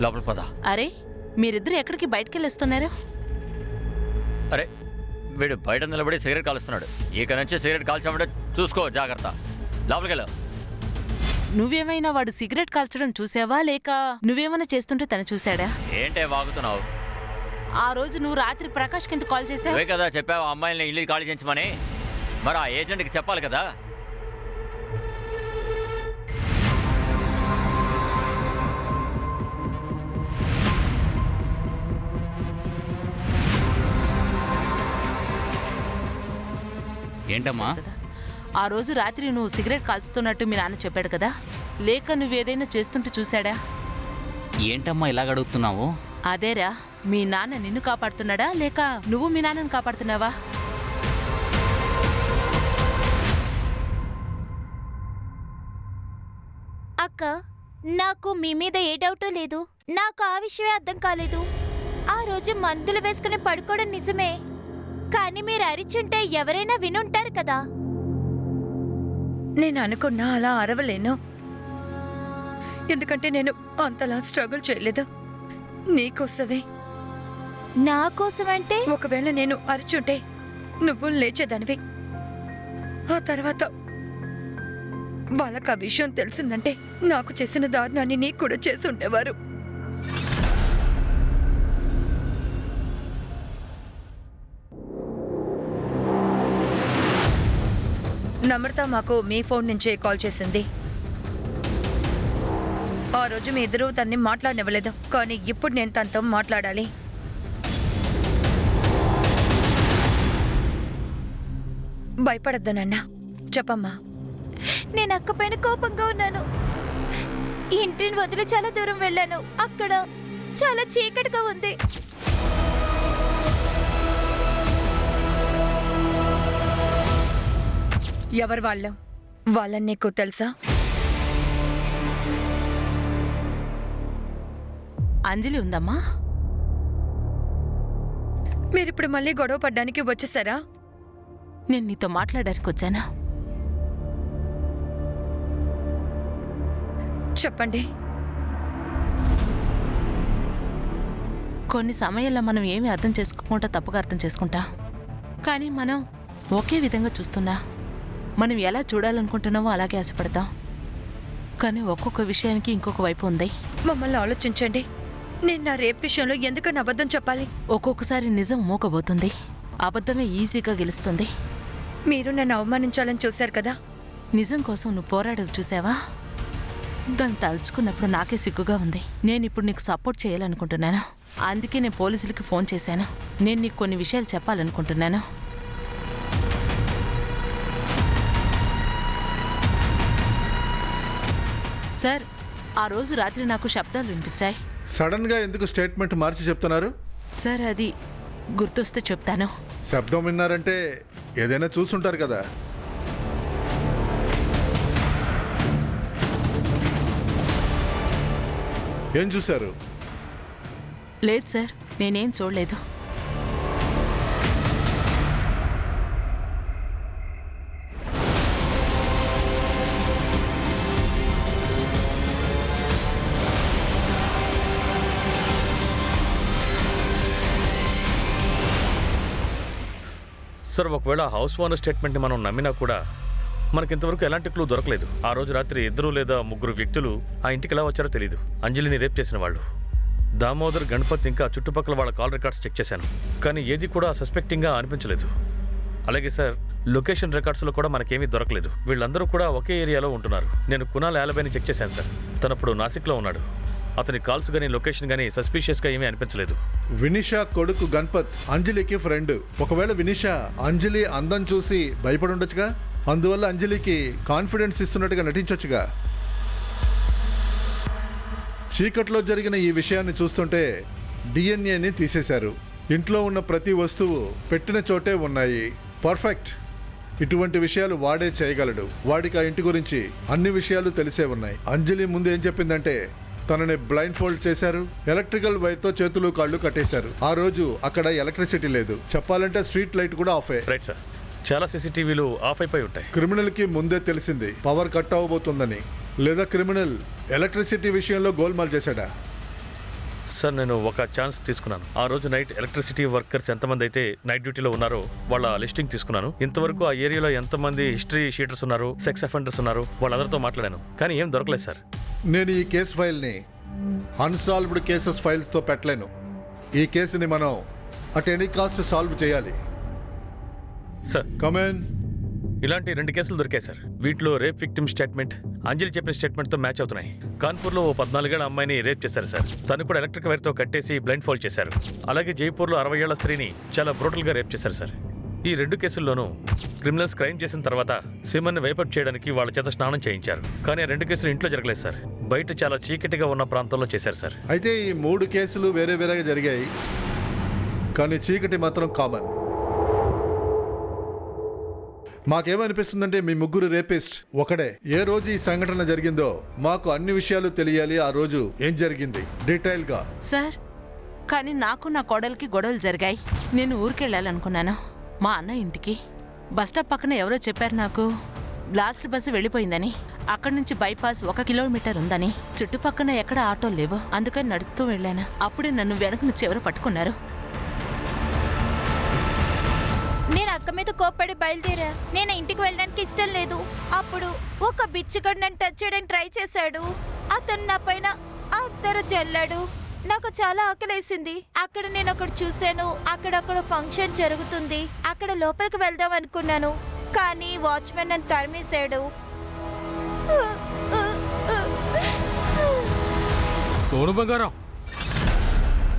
లోపల పద. అరే, మీరిద్దరు ఎక్కడికి బయటికి వెళ్ళొస్తున్నారు? అరే వీడు బయట నిలబడి సిగరెట్ కాలుస్తున్నాడు. ఇక నుంచి సిగరెట్ కాల్చామంటే చూసుకో, జాగ్రత్త. లోపలికెళ్ళు. నువ్వేమైనా వాడు సిగరెట్ కాల్చడం చూసావా, లేక నువ్వేమైనా చేస్తుంటే తను చూశాడా? ఏంటే వాగుతున్నావు? ఆ రోజు నువ్వు రాత్రి ప్రకాష్ కింద కాల్ చేసావు. నువ్వే కదా చెప్పావు అమ్మాయిని ఇల్లు ఖాళీ చేయించమని. మరి ఆ ఏజెంట్కి చెప్పాలి కదా. ఏంటమ్మా? ఆ రోజు రాత్రి నువ్వు సిగరెట్ కాల్చుతున్నట్టు మీ నాన్న చెప్పాడు కదా, లేక నువ్వేదైనా చేస్తుంటే చూశాడా? ఏంటమ్మా ఇలాగ అడుగుతున్నావు? అదేరా, మీ నాన్న నిన్ను కాపాడుతున్నాడా, లేక నువ్వు మీ నాన్నను కాపాడుతున్నావా? అక్క, నాకు మీ మీద ఏ డౌటు లేదు. నాకు ఆ విషయమే అర్థం కాలేదు. ఆ రోజు మందులు వేసుకుని పడుకోవడం నిజమే, కానీ మీరు అరిచుంటే ఎవరైనా వినుంటారు కదా. నేను అనుకున్నా అలా అరవలేను, ఎందుకంటే నేను అంతలా స్ట్రగుల్ చేయలేదు. నీకోసమే. నా కోసం అంటే? ఒకవేళ నేను అరిచుంటే నువ్వు లేచేదానివి. ఆ తర్వాత వాళ్ళకి ఆ విషయం తెలిసిందంటే నాకు చేసిన దారుణాన్ని నీకు కూడా చేసి ఉండేవారు. నమ్రత మాకు మీ ఫోన్ నుంచే కాల్ చేసింది. ఆ రోజు మీ ఇద్దరు తన్ని మాట్లాడనివ్వలేదు, కానీ ఇప్పుడు నేను తనతో మాట్లాడాలి. భయపడద్దు నాన్న, చెప్పమ్మా. నేను అక్క పైన కోపంగా ఉన్నాను. ఇంటిని వదిలి చాలా దూరం వెళ్ళాను. అక్కడ చాలా చీకటిగా ఉంది. ఎవరు వాళ్ళు? వాళ్ళని నీకు తెలుసా? అంజలి ఉందమ్మా. మీరిప్పుడు మళ్ళీ గొడవ పడ్డానికి వచ్చేసారా? నేను నీతో మాట్లాడడానికి వచ్చానా? చెప్పండి. కొన్ని సమయాల్లో మనం ఏమీ అర్థం చేసుకోకుండా తప్పుగా అర్థం చేసుకుంటా, కానీ మనం ఒకే విధంగా చూస్తున్నా. మనం ఎలా చూడాలనుకుంటున్నామో అలాగే ఆశపడతాం, కానీ ఒక్కొక్క విషయానికి ఇంకొక వైపు ఉంది. మమ్మల్ని ఆలోచించండి. నేను నా రేప్ విషయంలో ఎందుకని అబద్ధం చెప్పాలి? ఒక్కొక్కసారి నిజం మూకబోతుంది, అబద్ధమే ఈజీగా గెలుస్తుంది. మీరు నన్ను అవమానించాలని చూశారు కదా. నిజం కోసం నువ్వు పోరాడవు చూసావా? దాన్ని తలుచుకున్నప్పుడు నాకే సిగ్గుగా ఉంది. నేను ఇప్పుడు నీకు సపోర్ట్ చేయాలనుకుంటున్నాను, అందుకే నేను పోలీసులకి ఫోన్ చేశాను. నేను నీకు కొన్ని విషయాలు చెప్పాలనుకుంటున్నాను. సార్, ఆ రోజు రాత్రి నాకు శబ్దాలు వినిపించాయి. సడన్ గా ఎందుకు స్టేట్మెంట్ మార్చి చెప్తున్నారు? సార్, అది గుర్తొస్తే చెప్తాను. శబ్దం విన్నారంటే ఏదైనా చూసుంటారు కదా. ఏం చూశారు? లేదు సార్, నేనేం చూడలేదు. సార్, ఒకవేళ హౌస్ ఓనర్ స్టేట్మెంట్ని మనం నమ్మినా కూడా మనకింతవరకు ఎలాంటి క్లూ దొరకలేదు. ఆ రోజు రాత్రి 2 లేదా 3 వ్యక్తులు ఆ ఇంటికి ఎలా వచ్చారో తెలియదు. అంజలిని రేప్ చేసిన వాళ్ళు దామోదర్, గణపత్, ఇంకా చుట్టుపక్కల వాళ్ళ కాల్ రికార్డ్స్ చెక్ చేశాను, కానీ ఏది కూడా సస్పెక్టింగ్గా అనిపించలేదు. అలాగే సార్, లొకేషన్ రికార్డ్స్లో కూడా మనకేమీ దొరకలేదు. వీళ్ళందరూ కూడా ఒకే ఏరియాలో ఉంటున్నారు. నేను కునాల్ యాలబైని చెక్ చేశాను సార్, తనప్పుడు నాసిక్లో ఉన్నాడు. అతని కాల్స్ కానీ లొకేషన్ కానీ సస్పీషియస్గా ఏమీ అనిపించలేదు. వినిషా కొడుకు గణపత్ అంజలికి ఫ్రెండ్. ఒకవేళ వినిషా అంజలి అందం చూసి భయపడి ఉండొచ్చుగా, అందువల్ల అంజలికి కాన్ఫిడెన్స్ ఇస్తున్నట్టుగా నటించొచ్చుగా. చీకట్లో జరిగిన ఈ విషయాన్ని చూస్తుంటే డిఎన్ఏని తీసేశారు. ఇంట్లో ఉన్న ప్రతి వస్తువు పెట్టిన చోటే ఉన్నాయి. పర్ఫెక్ట్. ఇటువంటి విషయాలు వాడే చేయగలడు. వాడికి ఆ ఇంటి గురించి అన్ని విషయాలు తెలిసే ఉన్నాయి. అంజలి ముందు ఏం చెప్పిందంటే తనని బ్లైండ్ ఫోల్డ్ చేశారు, ఎలక్ట్రికల్ వైర్తో చేతులు కాళ్ళు కట్టేశారు. ఆ రోజు అక్కడ ఎలక్ట్రిసిటీ లేదు, చెప్పాలంటే స్ట్రీట్ లైట్ కూడా ఆఫే. రైట్ సార్, చాలా సీసీటీవీలు ఆఫ్ అయిపోయి ఉంటాయి. క్రిమినల్కి ముందే తెలిసింది పవర్ కట్ అవ్వబోతుందని. లేదా క్రిమినల్ ఎలక్ట్రిసిటీ విషయంలో గోల్మాల్ చేశాడా? సార్ నేను ఒక ఛాన్స్ తీసుకున్నాను. ఆ రోజు నైట్ ఎలక్ట్రిసిటీ వర్కర్స్ ఎంతమంది అయితే నైట్ డ్యూటీలో ఉన్నారో వాళ్ళ లిస్టింగ్ తీసుకున్నాను. ఇంతవరకు ఆ ఏరియాలో ఎంతమంది హిస్టరీ షీటర్స్ ఉన్నారు, సెక్స్ అఫెండర్స్ ఉన్నారు, వాళ్ళందరితో మాట్లాడాను. కానీ ఏం దొరకలేదు సార్. నేను ఈ కేసు ఫైల్ని అన్సాల్వ్డ్ కేసెస్ ఫైల్స్తో పెట్టలేను. ఈ కేసుని మనం అట్ ఎనీ కాస్ట్ సాల్వ్ చేయాలి. సార్ కమెన్. ఇలాంటి 2 కేసులు దొరికాయి సార్. వీటిలో రేప్ విక్టిమ్ స్టేట్మెంట్ అంజలి చెప్పిన స్టేట్మెంట్తో మ్యాచ్ అవుతున్నాయి. కాన్పూర్లో ఓ 14 ఏళ్ల అమ్మాయిని రేప్ చేశారు సార్. తను కూడా ఎలక్ట్రిక్ వైర్తో కట్టేసి బ్లైండ్ ఫోల్డ్ చేశారు. అలాగే జైపూర్లో 60 ఏళ్ల స్త్రీని చాలా బ్రూటల్గా రేప్ చేశారు సార్. ఈ 2 కేసుల్లోనూ క్రిమినల్స్ క్రైమ్ చేసిన తర్వాత సిమన్ని వైపప్ చేయడానికి వాళ్ళ చేత స్నానం చేయించారు. కానీ ఆ 2 కేసులు ఇంట్లో జరగలేదు సార్. బయట చాలా చీకటిగా ఉన్న ప్రాంతంలో చేశారు సార్. అయితే ఈ 3 కేసులు వేరే వేరేగా జరిగాయి, కానీ చీకటి మాత్రం కామన్. మాకేమనిపిస్తుందంటే మీ ముగ్గురు రేపిస్ట్ ఒకడే. ఏ రోజు ఈ సంఘటన జరిగిందో మాకు అన్ని విషయాలు తెలియాలి. ఆ రోజు ఏం జరిగింది డీటెయిల్గా. సార్, కానీ నాకు నా కోడలికి గొడవలు జరిగాయి. నేను ఊరికెళ్ళాలనుకున్నాను మా అన్న ఇంటికి. బస్టాప్ పక్కన ఎవరో చెప్పారు నాకు లాస్ట్ బస్సు వెళ్ళిపోయిందని. అక్కడి నుంచి బైపాస్ 1 కిలోమీటర్ ఉందని. చుట్టుపక్కన ఎక్కడ ఆటో లేవు, అందుకని నడుస్తూ వెళ్ళాను. అప్పుడే నన్ను వెనక నుంచి ఎవరో పట్టుకున్నారు. నేను అక్క మీద కోప్పడి బయలుదేరా. నేను ఇంటికి వెళ్ళడానికి ఇష్టం లేదు. అప్పుడు ఒక బిచ్చగాడు నన్ను టచ్ చేయడానికి ట్రై చేశాడు. అతను నా పైన అత్తరు చల్లాడు. నాకు చాలా ఆకలేసింది. అక్కడ నేను ఒకటి చూశాను. అక్కడ ఫంక్షన్ జరుగుతుంది. అక్కడ లోపలికి వెళ్దాం అనుకున్నాను, కానీ వాచ్మెన్ నన్ను తరిమేశాడు. చూడు బంగారం.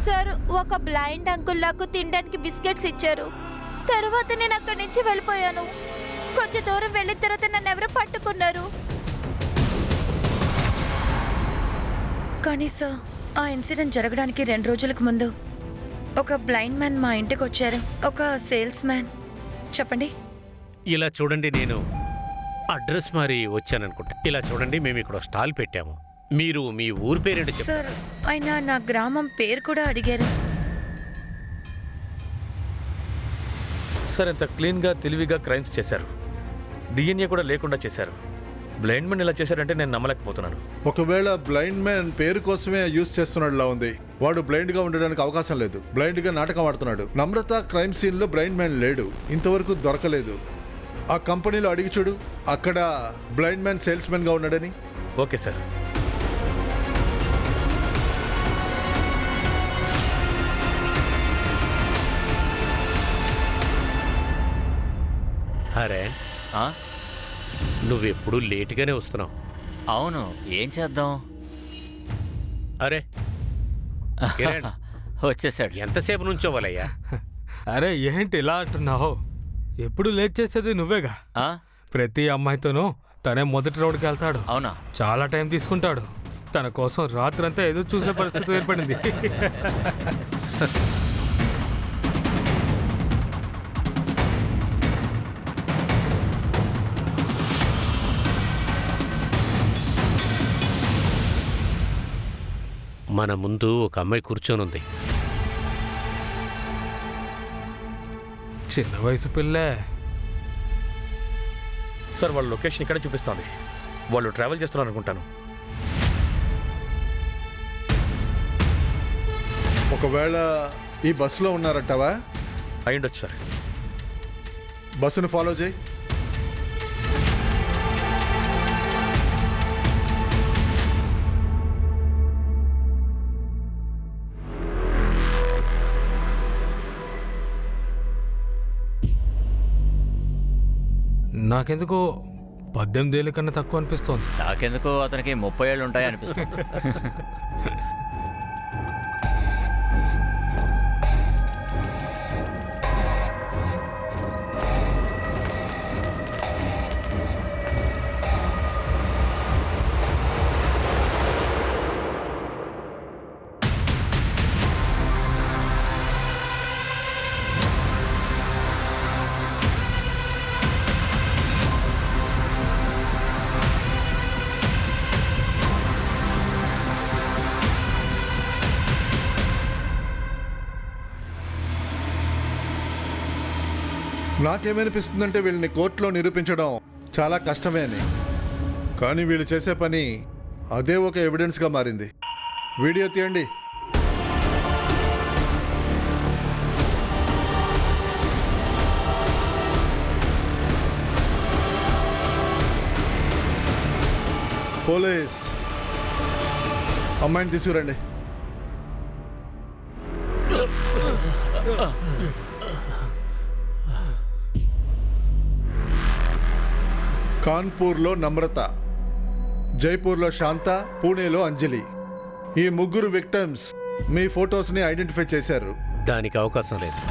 సార్, ఒక బ్లైండ్ అంకుల్ నాకు తినడానికి బిస్కెట్స్ ఇచ్చారు. తర్వాత నేను అక్కడి నుంచి వెళ్ళిపోయాను. కొంచెం దూరం వెళ్ళిన తర్వాత నన్ను ఎవరో పట్టుకున్నారు. కానీ సార్, ఆ ఇన్సిడెంట్ జరగడానికి 2 రోజులకు ముందు ఒక బ్లైండ్ మ్యాన్ మా ఇంటికి వచ్చారు. ఒక సేల్స్ మ్యాన్. చెప్పండి. ఇలా చూడండి, నేను అడ్రస్ మరి వచ్చాననుకుంటా. ఇలా చూడండి, మేము ఇక్కడ స్టాల్ పెట్టాము. మీరు మీ ఊరి పేరేంటో చెప్పండి. సార్, ఆయన నా గ్రామం పేరు కూడా అడిగారు. సార్, ఎంత క్లీన్గా తెలివిగా క్రైమ్స్ చేశారు. డిఎన్ఏ కూడా లేకుండా చేశారు. బ్లైండ్ మ్యాన్ ఇలా చేశారంటే నేను నమ్మలేకపోతున్నాను. ఒకవేళ బ్లైండ్ మ్యాన్ పేరు కోసమే యూజ్ చేస్తున్నాడులా ఉంది. వాడు బ్లైండ్ గా ఉండడానికి అవకాశం లేదు. బ్లైండ్ గా నాటకం ఆడుతున్నాడు. నమ్రత క్రైమ్ సీన్ లో బ్లైండ్ మ్యాన్ లేడు, ఇంతవరకు దొరకలేదు. ఆ కంపెనీలో అడిగి చూడు, అక్కడ బ్లైండ్ మ్యాన్ సేల్స్ మ్యాన్ గా ఉన్నాడని. Okay sir. అరే, నువ్వెప్పుడు లేటుగానే వస్తున్నావు. అవును, ఏం చేద్దాం? అరే కిరణ్, వచ్చేసాడు. ఎంతసేపు నుంచోవాలయ్యా? అరే ఏంటి ఇలా అంటున్నావు? ఎప్పుడు లేట్ చేసేది నువ్వేగా. ఆ? ప్రతి అమ్మాయితోనూ తనే మొదటి రౌండ్కి వెళ్తాడు. అవునా? చాలా టైం తీసుకుంటాడు. తన కోసం రాత్రంతా ఎదురు చూసే పరిస్థితి ఏర్పడింది. మన ముందు ఒక అమ్మాయి కూర్చొని ఉంది. చిన్న వయసు పిల్లే. సార్, వాళ్ళ లొకేషన్ ఇక్కడ చూపిస్తోంది. వాళ్ళు ట్రావెల్ చేస్తున్నారు అనుకుంటాను. ఒకవేళ ఈ బస్సులో ఉన్నారంటావా? అయ్యుండొచ్చు సార్. బస్సును ఫాలో చేయి. నాకెందుకో 18 ఏళ్ళ కన్నా తక్కువ అనిపిస్తోంది. నాకెందుకో అతనికి 30 ఏళ్ళు ఉంటాయి అనిపిస్తుంది. నాకేమనిపిస్తుందంటే వీళ్ళని కోర్టులో నిరూపించడం చాలా కష్టమే అని. కానీ వీళ్ళు చేసే పని అదే ఒక ఎవిడెన్స్గా మారింది. వీడియో తీయండి. పోలీస్, అమ్మాయిని తీసుకురండి. కాన్పూర్లో నమ్రత, జైపూర్లో శాంత, పూణేలో అంజలి. ఈ ముగ్గురు విక్టమ్స్ మీ ఫొటోస్ని ఐడెంటిఫై చేశారు. దానికి అవకాశం లేదు.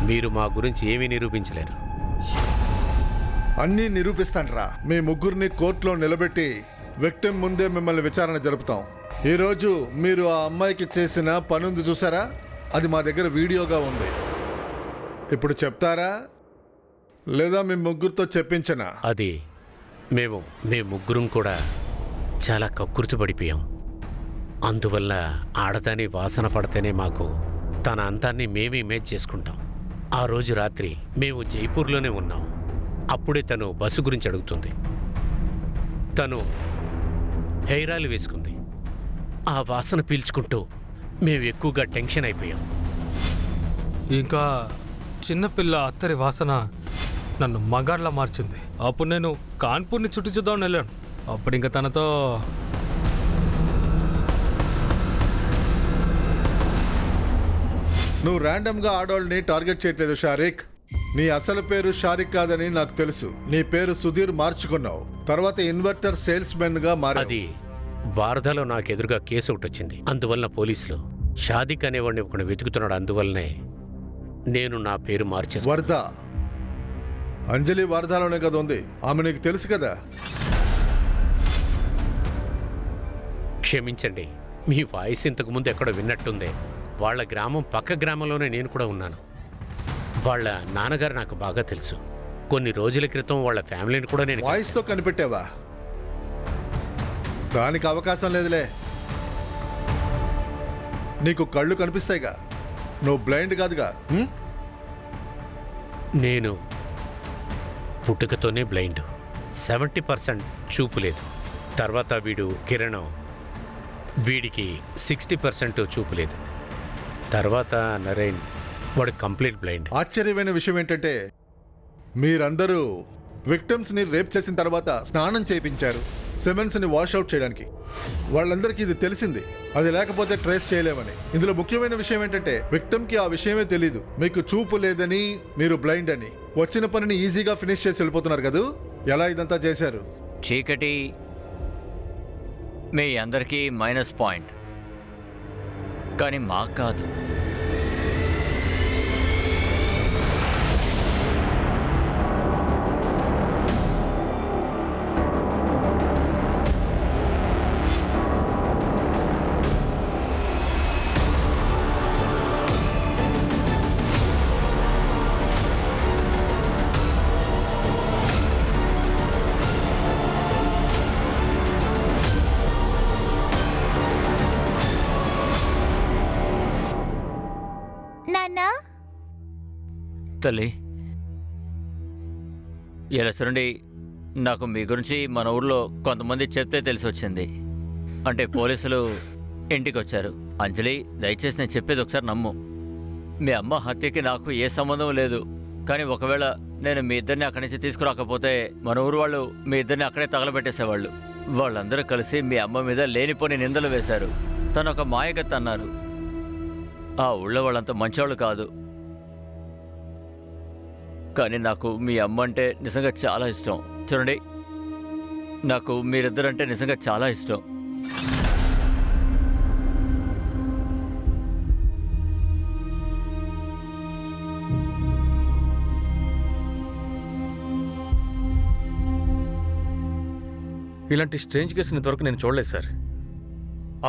మీరు మా గురించి ఏమీ నిరూపించలేరు. అన్నీ నిరూపిస్తాంట్రా. మీ ముగ్గురిని కోర్టులో నిలబెట్టి విక్టిమ్ ముందే మిమ్మల్ని విచారణ జరుపుతాం. ఈరోజు మీరు ఆ అమ్మాయికి చేసిన పనుంది చూసారా, అది మా దగ్గర వీడియోగా ఉంది. ఇప్పుడు చెప్తారా లేదా మీ ముగ్గురితో చెప్పించనా? అది మేము ముగ్గురం కూడా చాలా కక్కుర్తి పడిపోయాం. అందువల్ల ఆడదాని వాసన పడితేనే మాకు తన అంతాన్ని మేమే ఇమేజ్ చేసుకుంటాం. ఆ రోజు రాత్రి మేము జైపూర్లోనే ఉన్నాం. అప్పుడే తను బస్సు గురించి అడుగుతుంది. తను హెయిర్ ఆయిల్ వేసుకుంది. ఆ వాసన పీల్చుకుంటూ మేము ఎక్కువగా టెన్షన్ అయిపోయాం. ఇంకా చిన్నపిల్ల అత్తరి వాసన నన్ను మగాడ్లా మార్చింది. అప్పుడు నేను కాన్పూర్ని చుట్టూ చూద్దామని వెళ్ళాను. అప్పుడు ఇంకా తనతో నువ్వు ర్యాండమ్గా ఆడవాళ్ళని టార్గెట్ చేయట్లేదు షారిక్. నీ అసలు పేరు షారిక్ కాదని నాకు తెలుసు. నీ పేరు సుధీర్ మార్చుకున్నావు. తర్వాత ఇన్వర్టర్ సేల్స్ మెన్గా మారావు. అది వారధలో నాకు ఎదురుగా కేసు ఒకటి వచ్చింది. అందువలన పోలీసులు షాదిక్ అనేవాడిని ఒకడు వెతుకుతున్నాడు. అందువల్లనే నేను నా పేరు మార్చేసి వరద. అంజలి వారధాలోనే కదా ఉంది. ఆమె నీకు తెలుసు కదా. క్షమించండి, మీ వాయిస్ ఇంతకు ముందు ఎక్కడో విన్నట్టుందే. వాళ్ళ గ్రామం పక్క గ్రామంలోనే నేను కూడా ఉన్నాను. వాళ్ళ నాన్నగారు నాకు బాగా తెలుసు. కొన్ని రోజుల క్రితం వాళ్ళ ఫ్యామిలీని కూడా నేను వాయిస్తో కనిపెట్టావా? దానికి అవకాశం లేదులే. నీకు కళ్ళు కనిపిస్తాయిగా, నువ్వు బ్లైండ్ కాదుగా. నేను పుట్టుకతోనే బ్లైండ్. 70% చూపు లేదు. తర్వాత వీడు కిరణం, వీడికి 60% చూపు లేదు. తర్వాత నరేన్, వాడు కంప్లీట్ బ్లైండ్. ఆశ్చర్యమైన విషయం ఏంటంటే మీరందరూ విక్టిమ్స్ని రేప్ చేసిన తర్వాత స్నానం చేయించారు సిమెంట్స్ని వాష్అవుట్ చేయడానికి. వాళ్ళందరికీ ఇది తెలిసింది. అది లేకపోతే ట్రేస్ చేయలేమని. ఇందులో ముఖ్యమైన విషయం ఏంటంటే విక్టిమ్కి ఆ విషయమే తెలీదు. మీకు చూపు లేదని, మీరు బ్లైండ్ అని. వచ్చిన పనిని ఈజీగా ఫినిష్ చేసి వెళ్ళిపోతున్నారు కదూ. ఎలా ఇదంతా చేశారు? చీకటి మీ అందరికీ మైనస్ పాయింట్, కానీ మాకు కాదు. నాన్నా, తల్లి, ఇలా చూడండి, నాకు మీ గురించి మన ఊర్లో కొంతమంది చెప్తే తెలిసి వచ్చింది. అంటే పోలీసులు ఇంటికి వచ్చారు. అంజలి, దయచేసి నేను చెప్పేది ఒకసారి నమ్ము. మీ అమ్మ హత్యకి నాకు ఏ సంబంధం లేదు. కానీ ఒకవేళ నేను మీ ఇద్దరిని అక్కడి నుంచి తీసుకురాకపోతే మన ఊరు వాళ్ళు మీ ఇద్దరిని అక్కడే తగలబెట్టేసేవాళ్ళు. వాళ్ళందరూ కలిసి మీ అమ్మ మీద లేనిపోని నిందలు వేశారు. తను ఒక మాయగత్త అన్నారు. ఆ ఊళ్ళో వాళ్ళంతా మంచివాళ్ళు కాదు. కానీ నాకు మీ అమ్మ అంటే నిజంగా చాలా ఇష్టం. చూడండి, నాకు మీరిద్దరంటే నిజంగా చాలా ఇష్టం. ఇలాంటి స్ట్రేంజ్ కేసుని ఇంతవరకు నేను చూడలేదు సార్.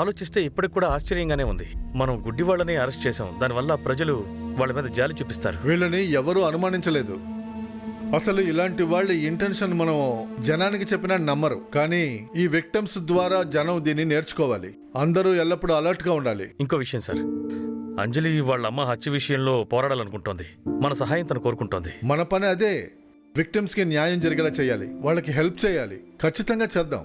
ఆలోచిస్తే ఇప్పటికి కూడా ఆశ్చర్యంగానే ఉంది. మనం గుడ్డి వాళ్ళని అరెస్ట్ చేసాం. దానివల్ల ప్రజలు వాళ్ళ మీద జాలి చూపిస్తారు. వీళ్ళని ఎవరూ అనుమానించలేదు. అసలు ఇలాంటి వాళ్ళ ఇంటెన్షన్ మనం జనానికి చెప్పినా నమ్మరు. కానీ ఈ విక్టిమ్స్ ద్వారా జనం దీన్ని నేర్చుకోవాలి. అందరూ ఎల్లప్పుడూ అలర్ట్గా ఉండాలి. ఇంకో విషయం సార్, అంజలి వాళ్ళ అమ్మ హత్య విషయంలో పోరాడాలనుకుంటోంది. మన సహాయం తను కోరుకుంటోంది. మన పని అదే. విక్టిమ్స్కి న్యాయం జరిగేలా చేయాలి. వాళ్ళకి హెల్ప్ చేయాలి. ఖచ్చితంగా చేద్దాం.